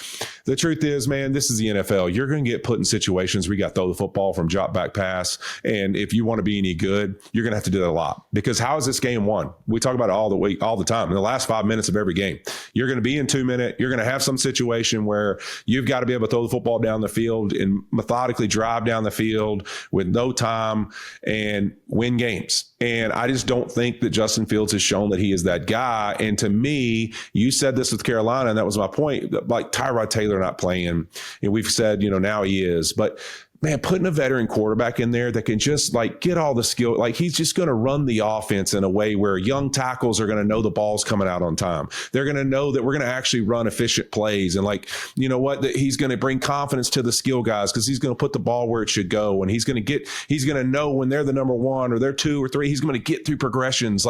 the truth is, man, this is the NFL. You're going to get put in situations where you got to throw the football from drop back pass. And if you want to be any good, you're going to have to do that a lot, because how is this game won? We talk about it all the time. In the last 5 minutes of every game, you're going to be in 2 minute. You're going to have some situation where you've got to be able to throw the football down the field and methodically drive down the field with no time and win games. And I just don't think that Justin Fields has shown that he is that guy. And to me, you said this with Carolina, and that was my point, Tyrod Taylor not playing. And we've said, now he is. But man, putting a veteran quarterback in there that can just get all the skill, he's just going to run the offense in a way where young tackles are going to know the ball's coming out on time. They're going to know that we're going to actually run efficient plays. And that he's going to bring confidence to the skill guys, because he's going to put the ball where it should go. And he's going to know when they're the number 1 or they're 2 or 3, he's going to get through progressions.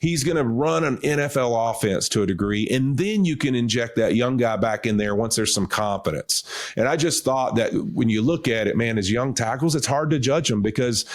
He's going to run an NFL offense to a degree. And then you can inject that young guy back in there once there's some confidence. And I just thought that when you look at it, man, as young tackles, it's hard to judge them, because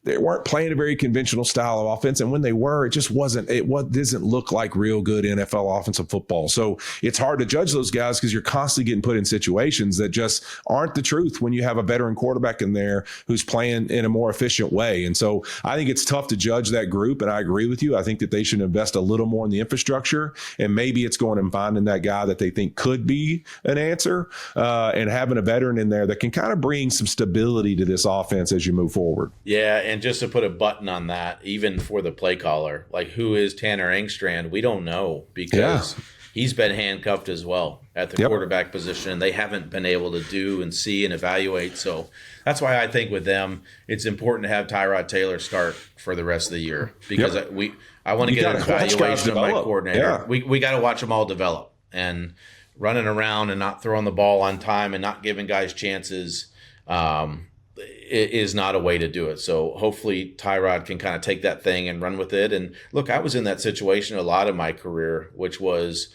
they weren't playing a very conventional style of offense. And when they were, it just wasn't, doesn't look like real good NFL offensive football. So it's hard to judge those guys because you're constantly getting put in situations that just aren't the truth when you have a veteran quarterback in there who's playing in a more efficient way. And so I think it's tough to judge that group. And I agree with you. I think that they should invest a little more in the infrastructure, and maybe it's going and finding that guy that they think could be an answer, and having a veteran in there that can kind of bring some stability to this offense as you move forward. Yeah, and just to put a button on that, even for the play caller, like who is Tanner Engstrand? We don't know because he's been handcuffed as well at the quarterback position, and they haven't been able to do and see and evaluate. So that's why I think with them, it's important to have Tyrod Taylor start for the rest of the year because I want to get an evaluation of my coordinator. Yeah. We got to watch them all develop, and running around and not throwing the ball on time and not giving guys chances is not a way to do it. So hopefully Tyrod can kind of take that thing and run with it. And look, I was in that situation a lot of my career, which was,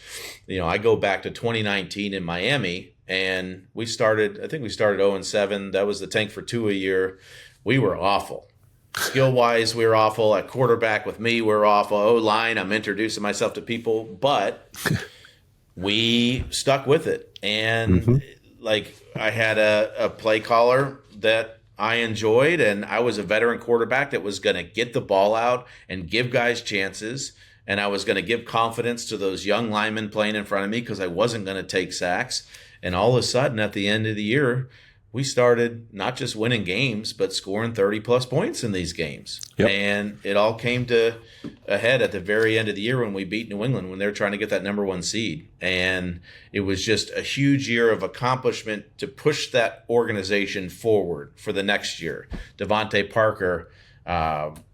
I go back to 2019 in Miami, and I think we started 0-7. That was the tank for 2 a year. We were awful. Skill-wise, we were awful. At quarterback with me, we were awful. O-line, I'm introducing myself to people. But we stuck with it. And I had a play caller that I enjoyed, and I was a veteran quarterback that was going to get the ball out and give guys chances, and I was going to give confidence to those young linemen playing in front of me because I wasn't going to take sacks. And all of a sudden, at the end of the year, we started not just winning games, but scoring 30-plus points in these games. Yep. And it all came to a head at the very end of the year when we beat New England, when they were trying to get that number 1 seed. And it was just a huge year of accomplishment to push that organization forward for the next year. Devontae Parker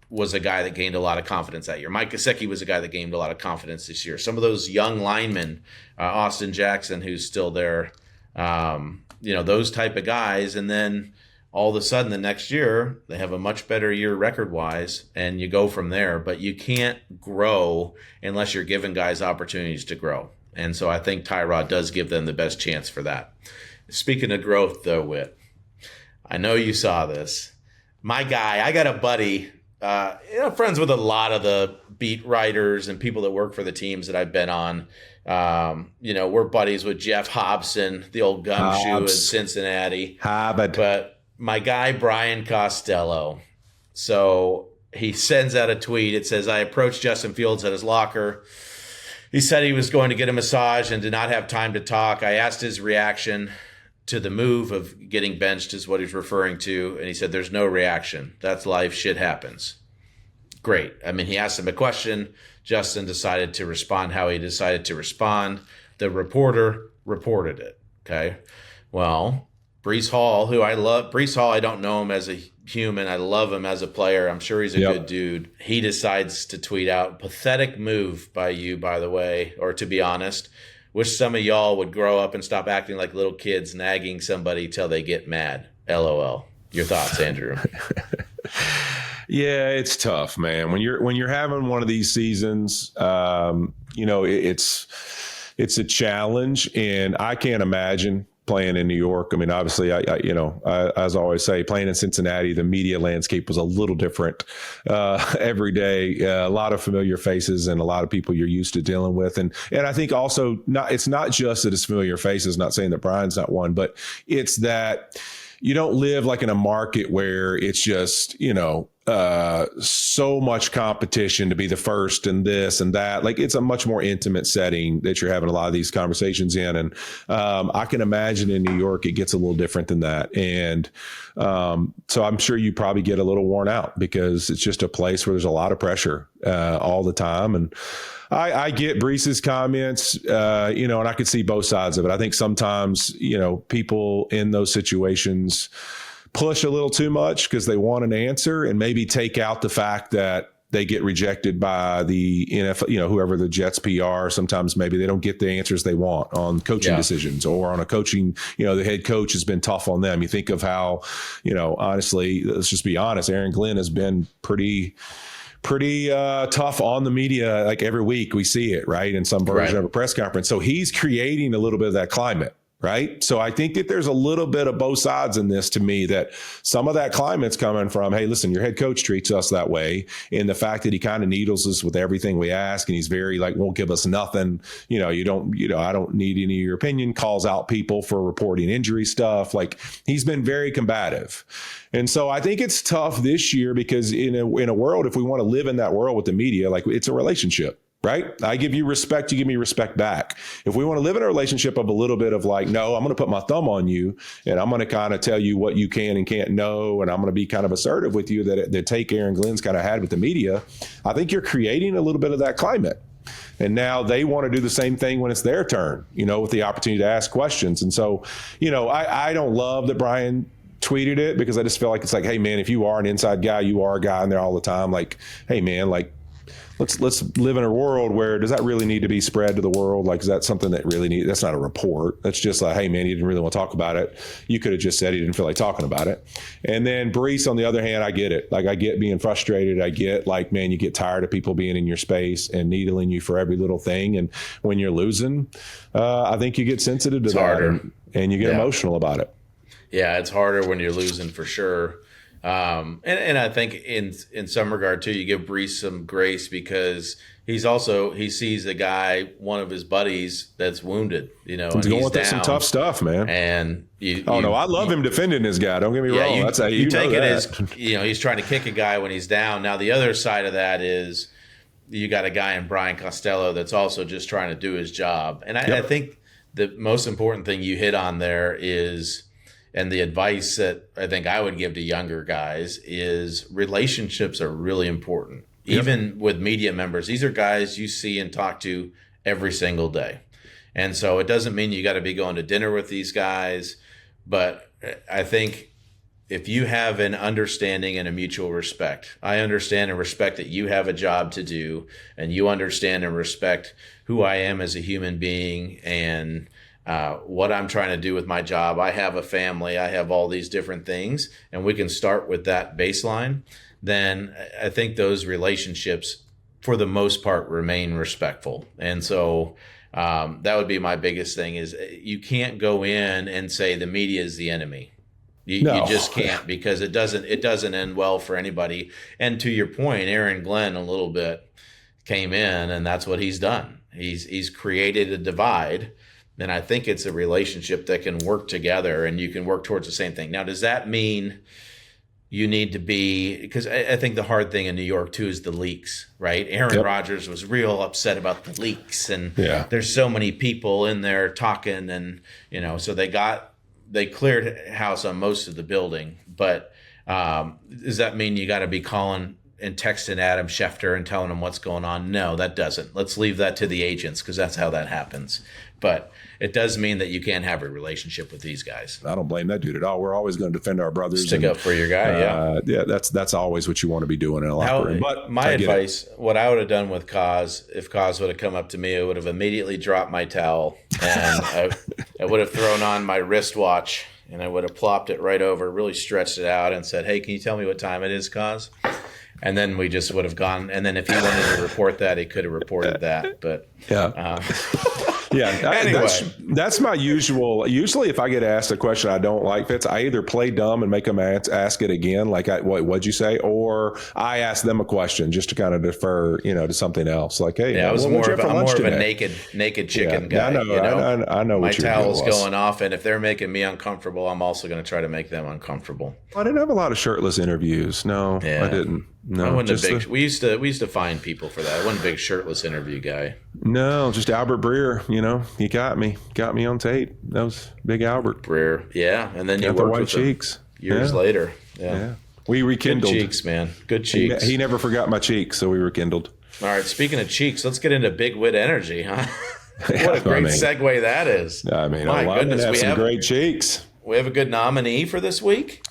was a guy that gained a lot of confidence that year. Mike Gesicki was a guy that gained a lot of confidence this year. Some of those young linemen, Austin Jackson, who's still there, those type of guys. And then all of a sudden the next year, they have a much better year record-wise, and you go from there. But you can't grow unless you're giving guys opportunities to grow. And so I think Tyrod does give them the best chance for that. Speaking of growth, though, Whit, I know you saw this. My guy, I got a buddy, friends with a lot of the beat writers and people that work for the teams that I've been on. We're buddies with Jeff Hobson, the old gumshoe in Cincinnati. But my guy, Brian Costello, so he sends out a tweet. It says, I approached Justin Fields at his locker. He said he was going to get a massage and did not have time to talk. I asked his reaction to the move of getting benched is what he's referring to. And he said, there's no reaction. That's life. Shit happens. Great. I mean, he asked him a question. Justin decided to respond how he decided to respond. The reporter reported it. Okay. Well, Breece Hall, who I love, Breece Hall, I don't know him as a human. I love him as a player. I'm sure he's a good dude. He decides to tweet out, pathetic move by you, by the way, or to be honest. Wish some of y'all would grow up and stop acting like little kids nagging somebody till they get mad. LOL. Your thoughts, Andrew? Yeah, it's tough, man. When you're having one of these seasons, it's a challenge, and I can't imagine playing in New York. I mean, obviously, I as I always say, playing in Cincinnati, the media landscape was a little different every day. A lot of familiar faces and a lot of people you're used to dealing with, and I think also it's not just that it's familiar faces. Not saying that Brian's not one, but it's that you don't live like in a market where it's just so much competition to be the first and this and that. Like, it's a much more intimate setting that you're having a lot of these conversations in. And I can imagine in New York, it gets a little different than that. And so I'm sure you probably get a little worn out because it's just a place where there's a lot of pressure all the time. And I get Breece's comments, and I could see both sides of it. I think sometimes, people in those situations push a little too much because they want an answer and maybe take out the fact that they get rejected by the NFL, whoever the Jets PR. Sometimes maybe they don't get the answers they want on coaching decisions or on a coaching, the head coach has been tough on them. You think of how, honestly, let's just be honest, Aaron Glenn has been pretty tough on the media. Like every week we see it, right, in some version of a press conference. So he's creating a little bit of that climate. right? So I think that there's a little bit of both sides in this to me, that some of that climate's coming from, hey, listen, your head coach treats us that way. And the fact that he kind of needles us with everything we ask, and he's very like, won't give us nothing. I don't need any of your opinion, calls out people for reporting injury stuff. Like, he's been very combative. And so I think it's tough this year because in a world, if we want to live in that world with the media, like, it's a relationship. Right? I give you respect, you give me respect back. If we want to live in a relationship of a little bit of like, no, I'm going to put my thumb on you and I'm going to kind of tell you what you can and can't know, and I'm going to be kind of assertive with you, that the take Aaron Glenn's kind of had with the media, I think you're creating a little bit of that climate. And now they want to do the same thing when it's their turn, with the opportunity to ask questions. And so, I don't love that Brian tweeted it, because I just feel like it's like, hey, man, if you are an inside guy, you are a guy in there all the time. Like, hey, man, like, let's live in a world where, does that really need to be spread to the world? Like, is that something that really that's not a report. That's just like, hey, man, he didn't really want to talk about it. You could have just said he didn't feel like talking about it. And then Breece, on the other hand, I get it. Like, I get being frustrated. I get like, man, you get tired of people being in your space and needling you for every little thing. And when you're losing, I think you get sensitive to that and you get emotional about it. Yeah, it's harder when you're losing, for sure. And I think in some regard too, you give Breece some grace, because he sees a guy, one of his buddies, that's wounded, and he's going through some tough stuff, man. And I love him defending his guy. Don't get me wrong. That's how you take it as, he's trying to kick a guy when he's down. Now the other side of that is you got a guy in Brian Costello that's also just trying to do his job. And I think the most important thing you hit on there is, and the advice that I think I would give to younger guys, is relationships are really important. Yep. Even with media members, these are guys you see and talk to every single day. And so it doesn't mean you got to be going to dinner with these guys. But I think if you have an understanding and a mutual respect, I understand and respect that you have a job to do, and you understand and respect who I am as a human being and what I'm trying to do with my job. I have a family, I have all these different things, and we can start with that baseline. Then I think those relationships, for the most part, remain respectful. And so that would be my biggest thing, is you can't go in and say the media is the enemy. You just can't, because it doesn't end well for anybody. And to your point, Aaron Glenn a little bit came in, and that's what he's done. He's created a divide. And I think it's a relationship that can work together, and you can work towards the same thing. Now, does that mean you need to be, because I think the hard thing in New York too is the leaks, right? Aaron Rodgers was real upset about the leaks, and there's so many people in there talking, and so they cleared house on most of the building. But does that mean you got to be calling and texting Adam Schefter and telling him what's going on? No, that doesn't. Let's leave that to the agents, because that's how that happens. But it does mean that you can't have a relationship with these guys. I don't blame that dude at all. We're always going to defend our brothers. Stick up for your guy, that's always what you want to be doing in a locker room. But my advice, what I would have done with Kaz, if Kaz would have come up to me, I would have immediately dropped my towel, and I would have thrown on my wristwatch, and I would have plopped it right over, really stretched it out, and said, "Hey, can you tell me what time it is, Kaz?" And then we just would have gone. And then if he wanted to report that, he could have reported that. But anyway, that's my usual. Usually, if I get asked a question I don't like, Fitz, I either play dumb and make them ask it again, like what'd you say, or I ask them a question just to kind of defer, to something else. Like, hey, I was more of a naked chicken guy. I know. My towel's going off, and if they're making me uncomfortable, I'm also going to try to make them uncomfortable. I didn't have a lot of shirtless interviews. No, I didn't. No, I wasn't we used to find people for that. I wasn't a big shirtless interview guy. No, just Albert Breer. He got me on tape. That was big Albert Breer. Yeah, and then you got the white cheeks years later. Yeah, we rekindled. Good cheeks, man. Good cheeks. He never forgot my cheeks, so we rekindled. All right. Speaking of cheeks, let's get into big Whit Energy, huh? What a great segue that is. My goodness, we have some great cheeks. We have a good nominee for this week.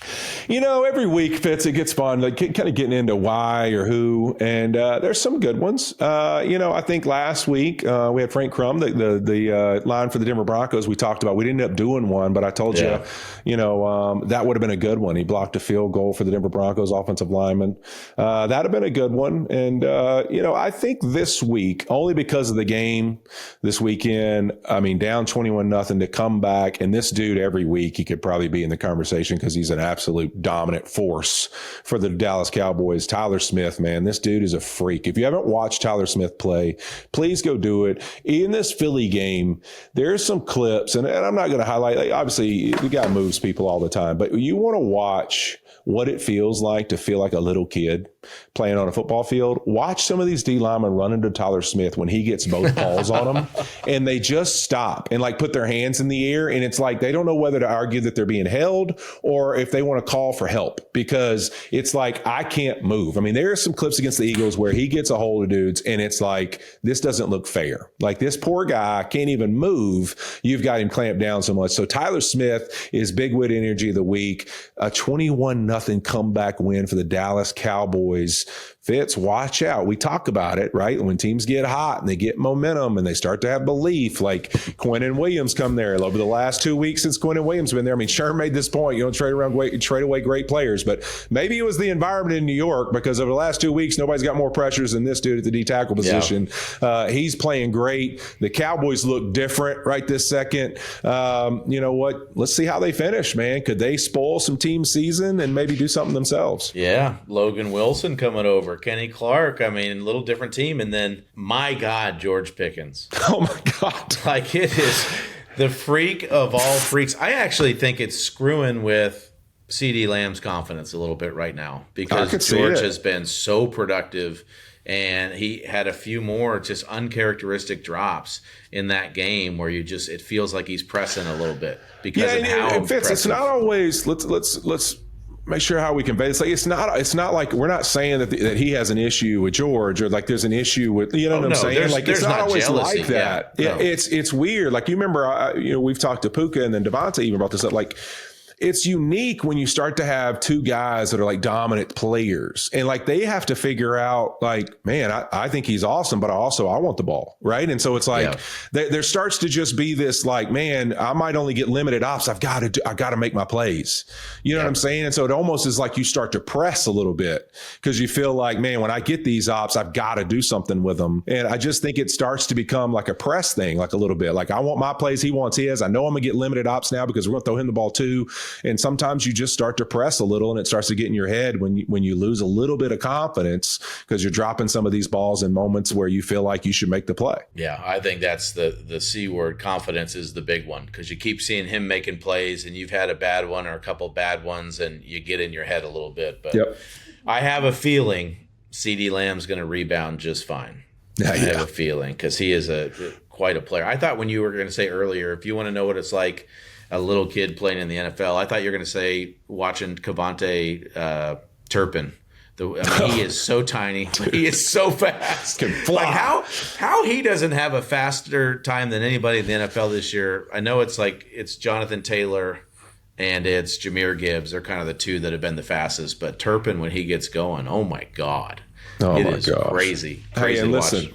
Every week, Fitz, it gets fun, like kind of getting into why or who, and there's some good ones. I think last week we had Frank Crum, the line for the Denver Broncos we talked about. We didn't end up doing one, but I told you, that would have been a good one. He blocked a field goal for the Denver Broncos offensive lineman. That'd have been a good one. And, I think this week, only because of the game this weekend, down 21-0 to come back. And this dude, every week, he could probably be in the conversation because he's an absolute dominant force for the Dallas Cowboys. Tyler Smith, man, this dude is a freak. If you haven't watched Tyler Smith play, please go do it. In this Philly game, there's some clips, and I'm not going to highlight, obviously, the guy moves people all the time, but you want to watch what it feels like to feel like a little kid playing on a football field. Watch some of these D linemen run into Tyler Smith when he gets both balls on them, and they just stop and put their hands in the air, and it's like they don't know whether to argue that they're being held or if they want to call for help, because it's like, I can't move. There are some clips against the Eagles where he gets a hold of dudes, and it's like, this doesn't look fair. Like, this poor guy can't even move. You've got him clamped down so much. So Tyler Smith is big Whit Energy of the week. A 21-0 comeback win for the Dallas Cowboys. Fitz, watch out. We talk about it, right? When teams get hot and they get momentum and they start to have belief, like Quinnen Williams come there over the last 2 weeks since Quinnen Williams been there. Sherm made this point, trade away great players, but maybe it was the environment in New York, because over the last 2 weeks, nobody's got more pressures than this dude at the D tackle position. Yeah. He's playing great. The Cowboys look different right this second. You know what? Let's see how they finish, man. Could they spoil some team season and maybe do something themselves? Yeah. Logan Wilson coming over. Kenny Clark, a little different team. And then, my God, George Pickens. Oh, my God. It is the freak of all freaks. I actually think it's screwing with CeeDee Lamb's confidence a little bit right now, because George has been so productive, and he had a few more just uncharacteristic drops in that game where it feels like he's pressing a little bit because of how impressive. It's not always, let's make sure how we convey this. Like, it's not like we're not saying that he has an issue with George, or like there's an issue with, what I'm saying? Like, it's not always jealousy. Like that. Yeah, no. It's weird. Like, you remember, we've talked to Puka, and then Devontae even brought this up. Like, it's unique when you start to have two guys that are like dominant players, and like they have to figure out, like, man, I think he's awesome, but I want the ball, right? And so it's like there starts to just be this like, man, I might only get limited ops. I got to make my plays. You know what I'm saying? And so it almost is like you start to press a little bit because you feel like, man, when I get these ops, I've got to do something with them. And I just think it starts to become like a press thing, like a little bit. Like, I want my plays, he wants his. I know I'm gonna get limited ops now because we're gonna throw him the ball too. And sometimes you just start to press a little, and it starts to get in your head when you lose a little bit of confidence because you're dropping some of these balls in moments where you feel like you should make the play. Yeah, I think that's the C word. Confidence is the big one, because you keep seeing him making plays, and you've had a bad one or a couple bad ones, and you get in your head a little bit. But I have a feeling CeeDee Lamb's going to rebound just fine. I have a feeling, because he is quite a player. I thought when you were going to say earlier, if you want to know what it's like, a little kid playing in the NFL, I thought you were going to say watching Kevontae Turpin. He is so tiny. He is so fast. Can fly. Like, how he doesn't have a faster time than anybody in the NFL this year. I know it's Jonathan Taylor and it's Jahmyr Gibbs. They're kind of the two that have been the fastest. But Turpin, when he gets going, oh my God. Oh, it my is gosh. crazy. Hey, and to listen, watch.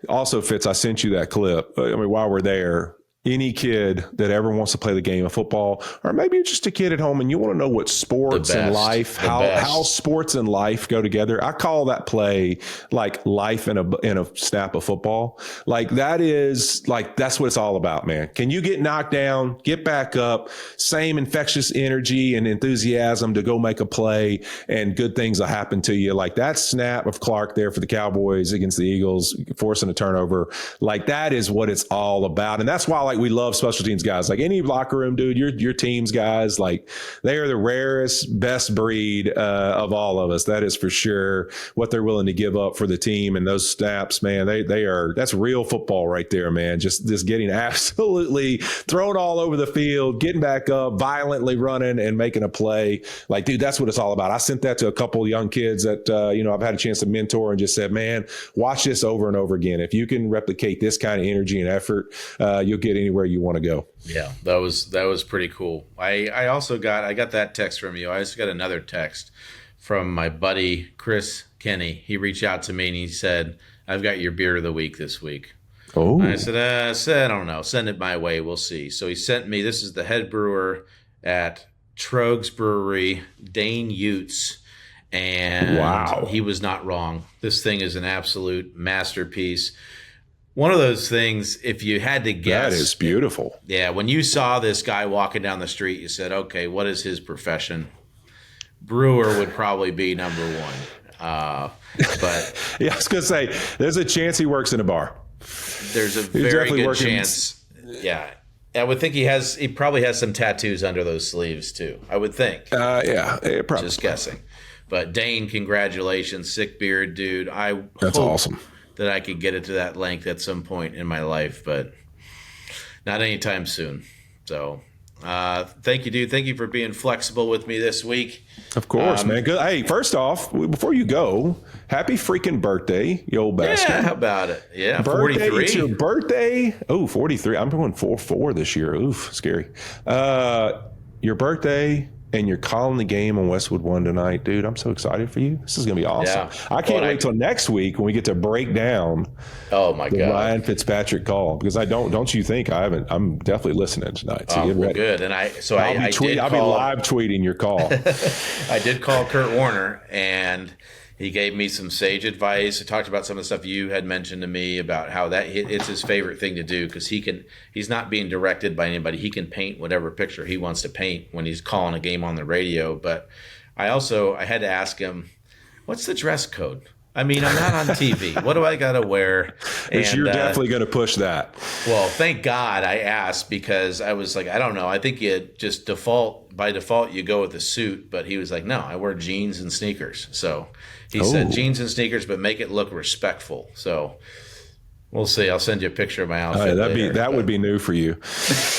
Also, Fitz, I sent you that clip. While we're there, any kid that ever wants to play the game of football, or maybe you're just a kid at home and you want to know what sports and life, how sports and life go together. I call that play like life in a snap of football. Like, that's what it's all about, man. Can you get knocked down, get back up, same infectious energy and enthusiasm to go make a play, and good things will happen to you. Like that snap of Clark there for the Cowboys against the Eagles, forcing a turnover. Like, that is what it's all about. And that's why, like, we love special teams guys. Like, any locker room dude, your team's guys, like, they are the rarest, best breed of all of us. That is for sure. What they're willing to give up for the team, and those snaps, man, that's real football right there, man. Just getting absolutely thrown all over the field, getting back up, violently running and making a play. Like, dude, that's what it's all about. I sent that to a couple of young kids that I've had a chance to mentor, and just said, man, watch this over and over again. If you can replicate this kind of energy and effort, you'll get anywhere you want to go. Yeah, that was pretty cool. I got that text from you. I also got another text from my buddy Chris Kenny. He reached out to me and he said, "I've got your beer of the week this week." Oh, I said, I don't know. Send it my way. We'll see. So he sent me. This is the head brewer at Trogs Brewery, Dane Utes. And wow, he was not wrong. This thing is an absolute masterpiece. One of those things, if you had to guess. That is beautiful. Yeah, when you saw this guy walking down the street, you said, okay, what is his profession? Brewer would probably be number one. But yeah, I was going to say, there's a chance he works in a bar. There's a very good chance. Yeah. I would think he probably has some tattoos under those sleeves too. I would think. Yeah, probably. Just guessing. But Dane, congratulations, sick beard, dude. That's awesome. That I could get it to that length at some point in my life, but not anytime soon. So, thank you, dude. Thank you for being flexible with me this week. Of course, man. Good. Hey, first off, before you go, happy freaking birthday, you old bastard. Yeah, how about it? Yeah, birthday, 43. It's your birthday. Oh, 43. I'm going 4-4 this year. Oof, scary. Your birthday, and you're calling the game on Westwood One tonight, dude. I'm so excited for you. This is gonna be awesome. Yeah. I can't wait till next week when we get to break down. Oh my God, Ryan Fitzpatrick call, because I don't you think I haven't? I'm definitely listening tonight. So get ready. Good. And I'll be live tweeting your call. I did call Kurt Warner, and he gave me some sage advice. I talked about some of the stuff you had mentioned to me about how it's his favorite thing to do, because he's not being directed by anybody. He can paint whatever picture he wants to paint when he's calling a game on the radio. But I had to ask him, what's the dress code? I mean, I'm not on TV. What do I got to wear? And you're definitely going to push that. Well, thank God I asked, because I was like, I don't know. I think you just by default, you go with a suit. But he was like, no, I wear jeans and sneakers. So he said jeans and sneakers, but make it look respectful. So we'll see. I'll send you a picture of my outfit. That would be new for you.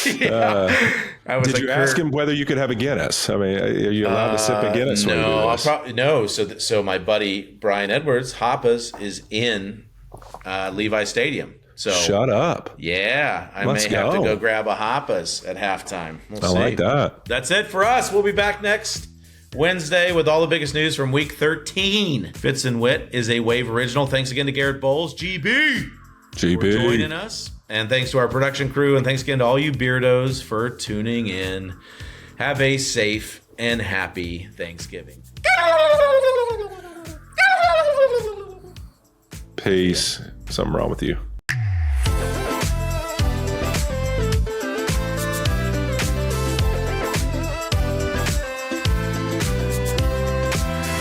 Did you ask him whether you could have a Guinness? I mean, are you allowed to sip a Guinness? No, I'll probably no. So my buddy Brian Edwards, Hoppes, is in Levi Stadium. So shut up. Yeah, I may have to go grab a Hoppes at halftime. We'll see. I like that. That's it for us. We'll be back next Wednesday with all the biggest news from Week 13. Fitz and Whit is a Wave original. Thanks again to Garett Bolles, GB, for joining us. And thanks to our production crew, and thanks again to all you beardos for tuning in. Have a safe and happy Thanksgiving. Peace. Something wrong with you.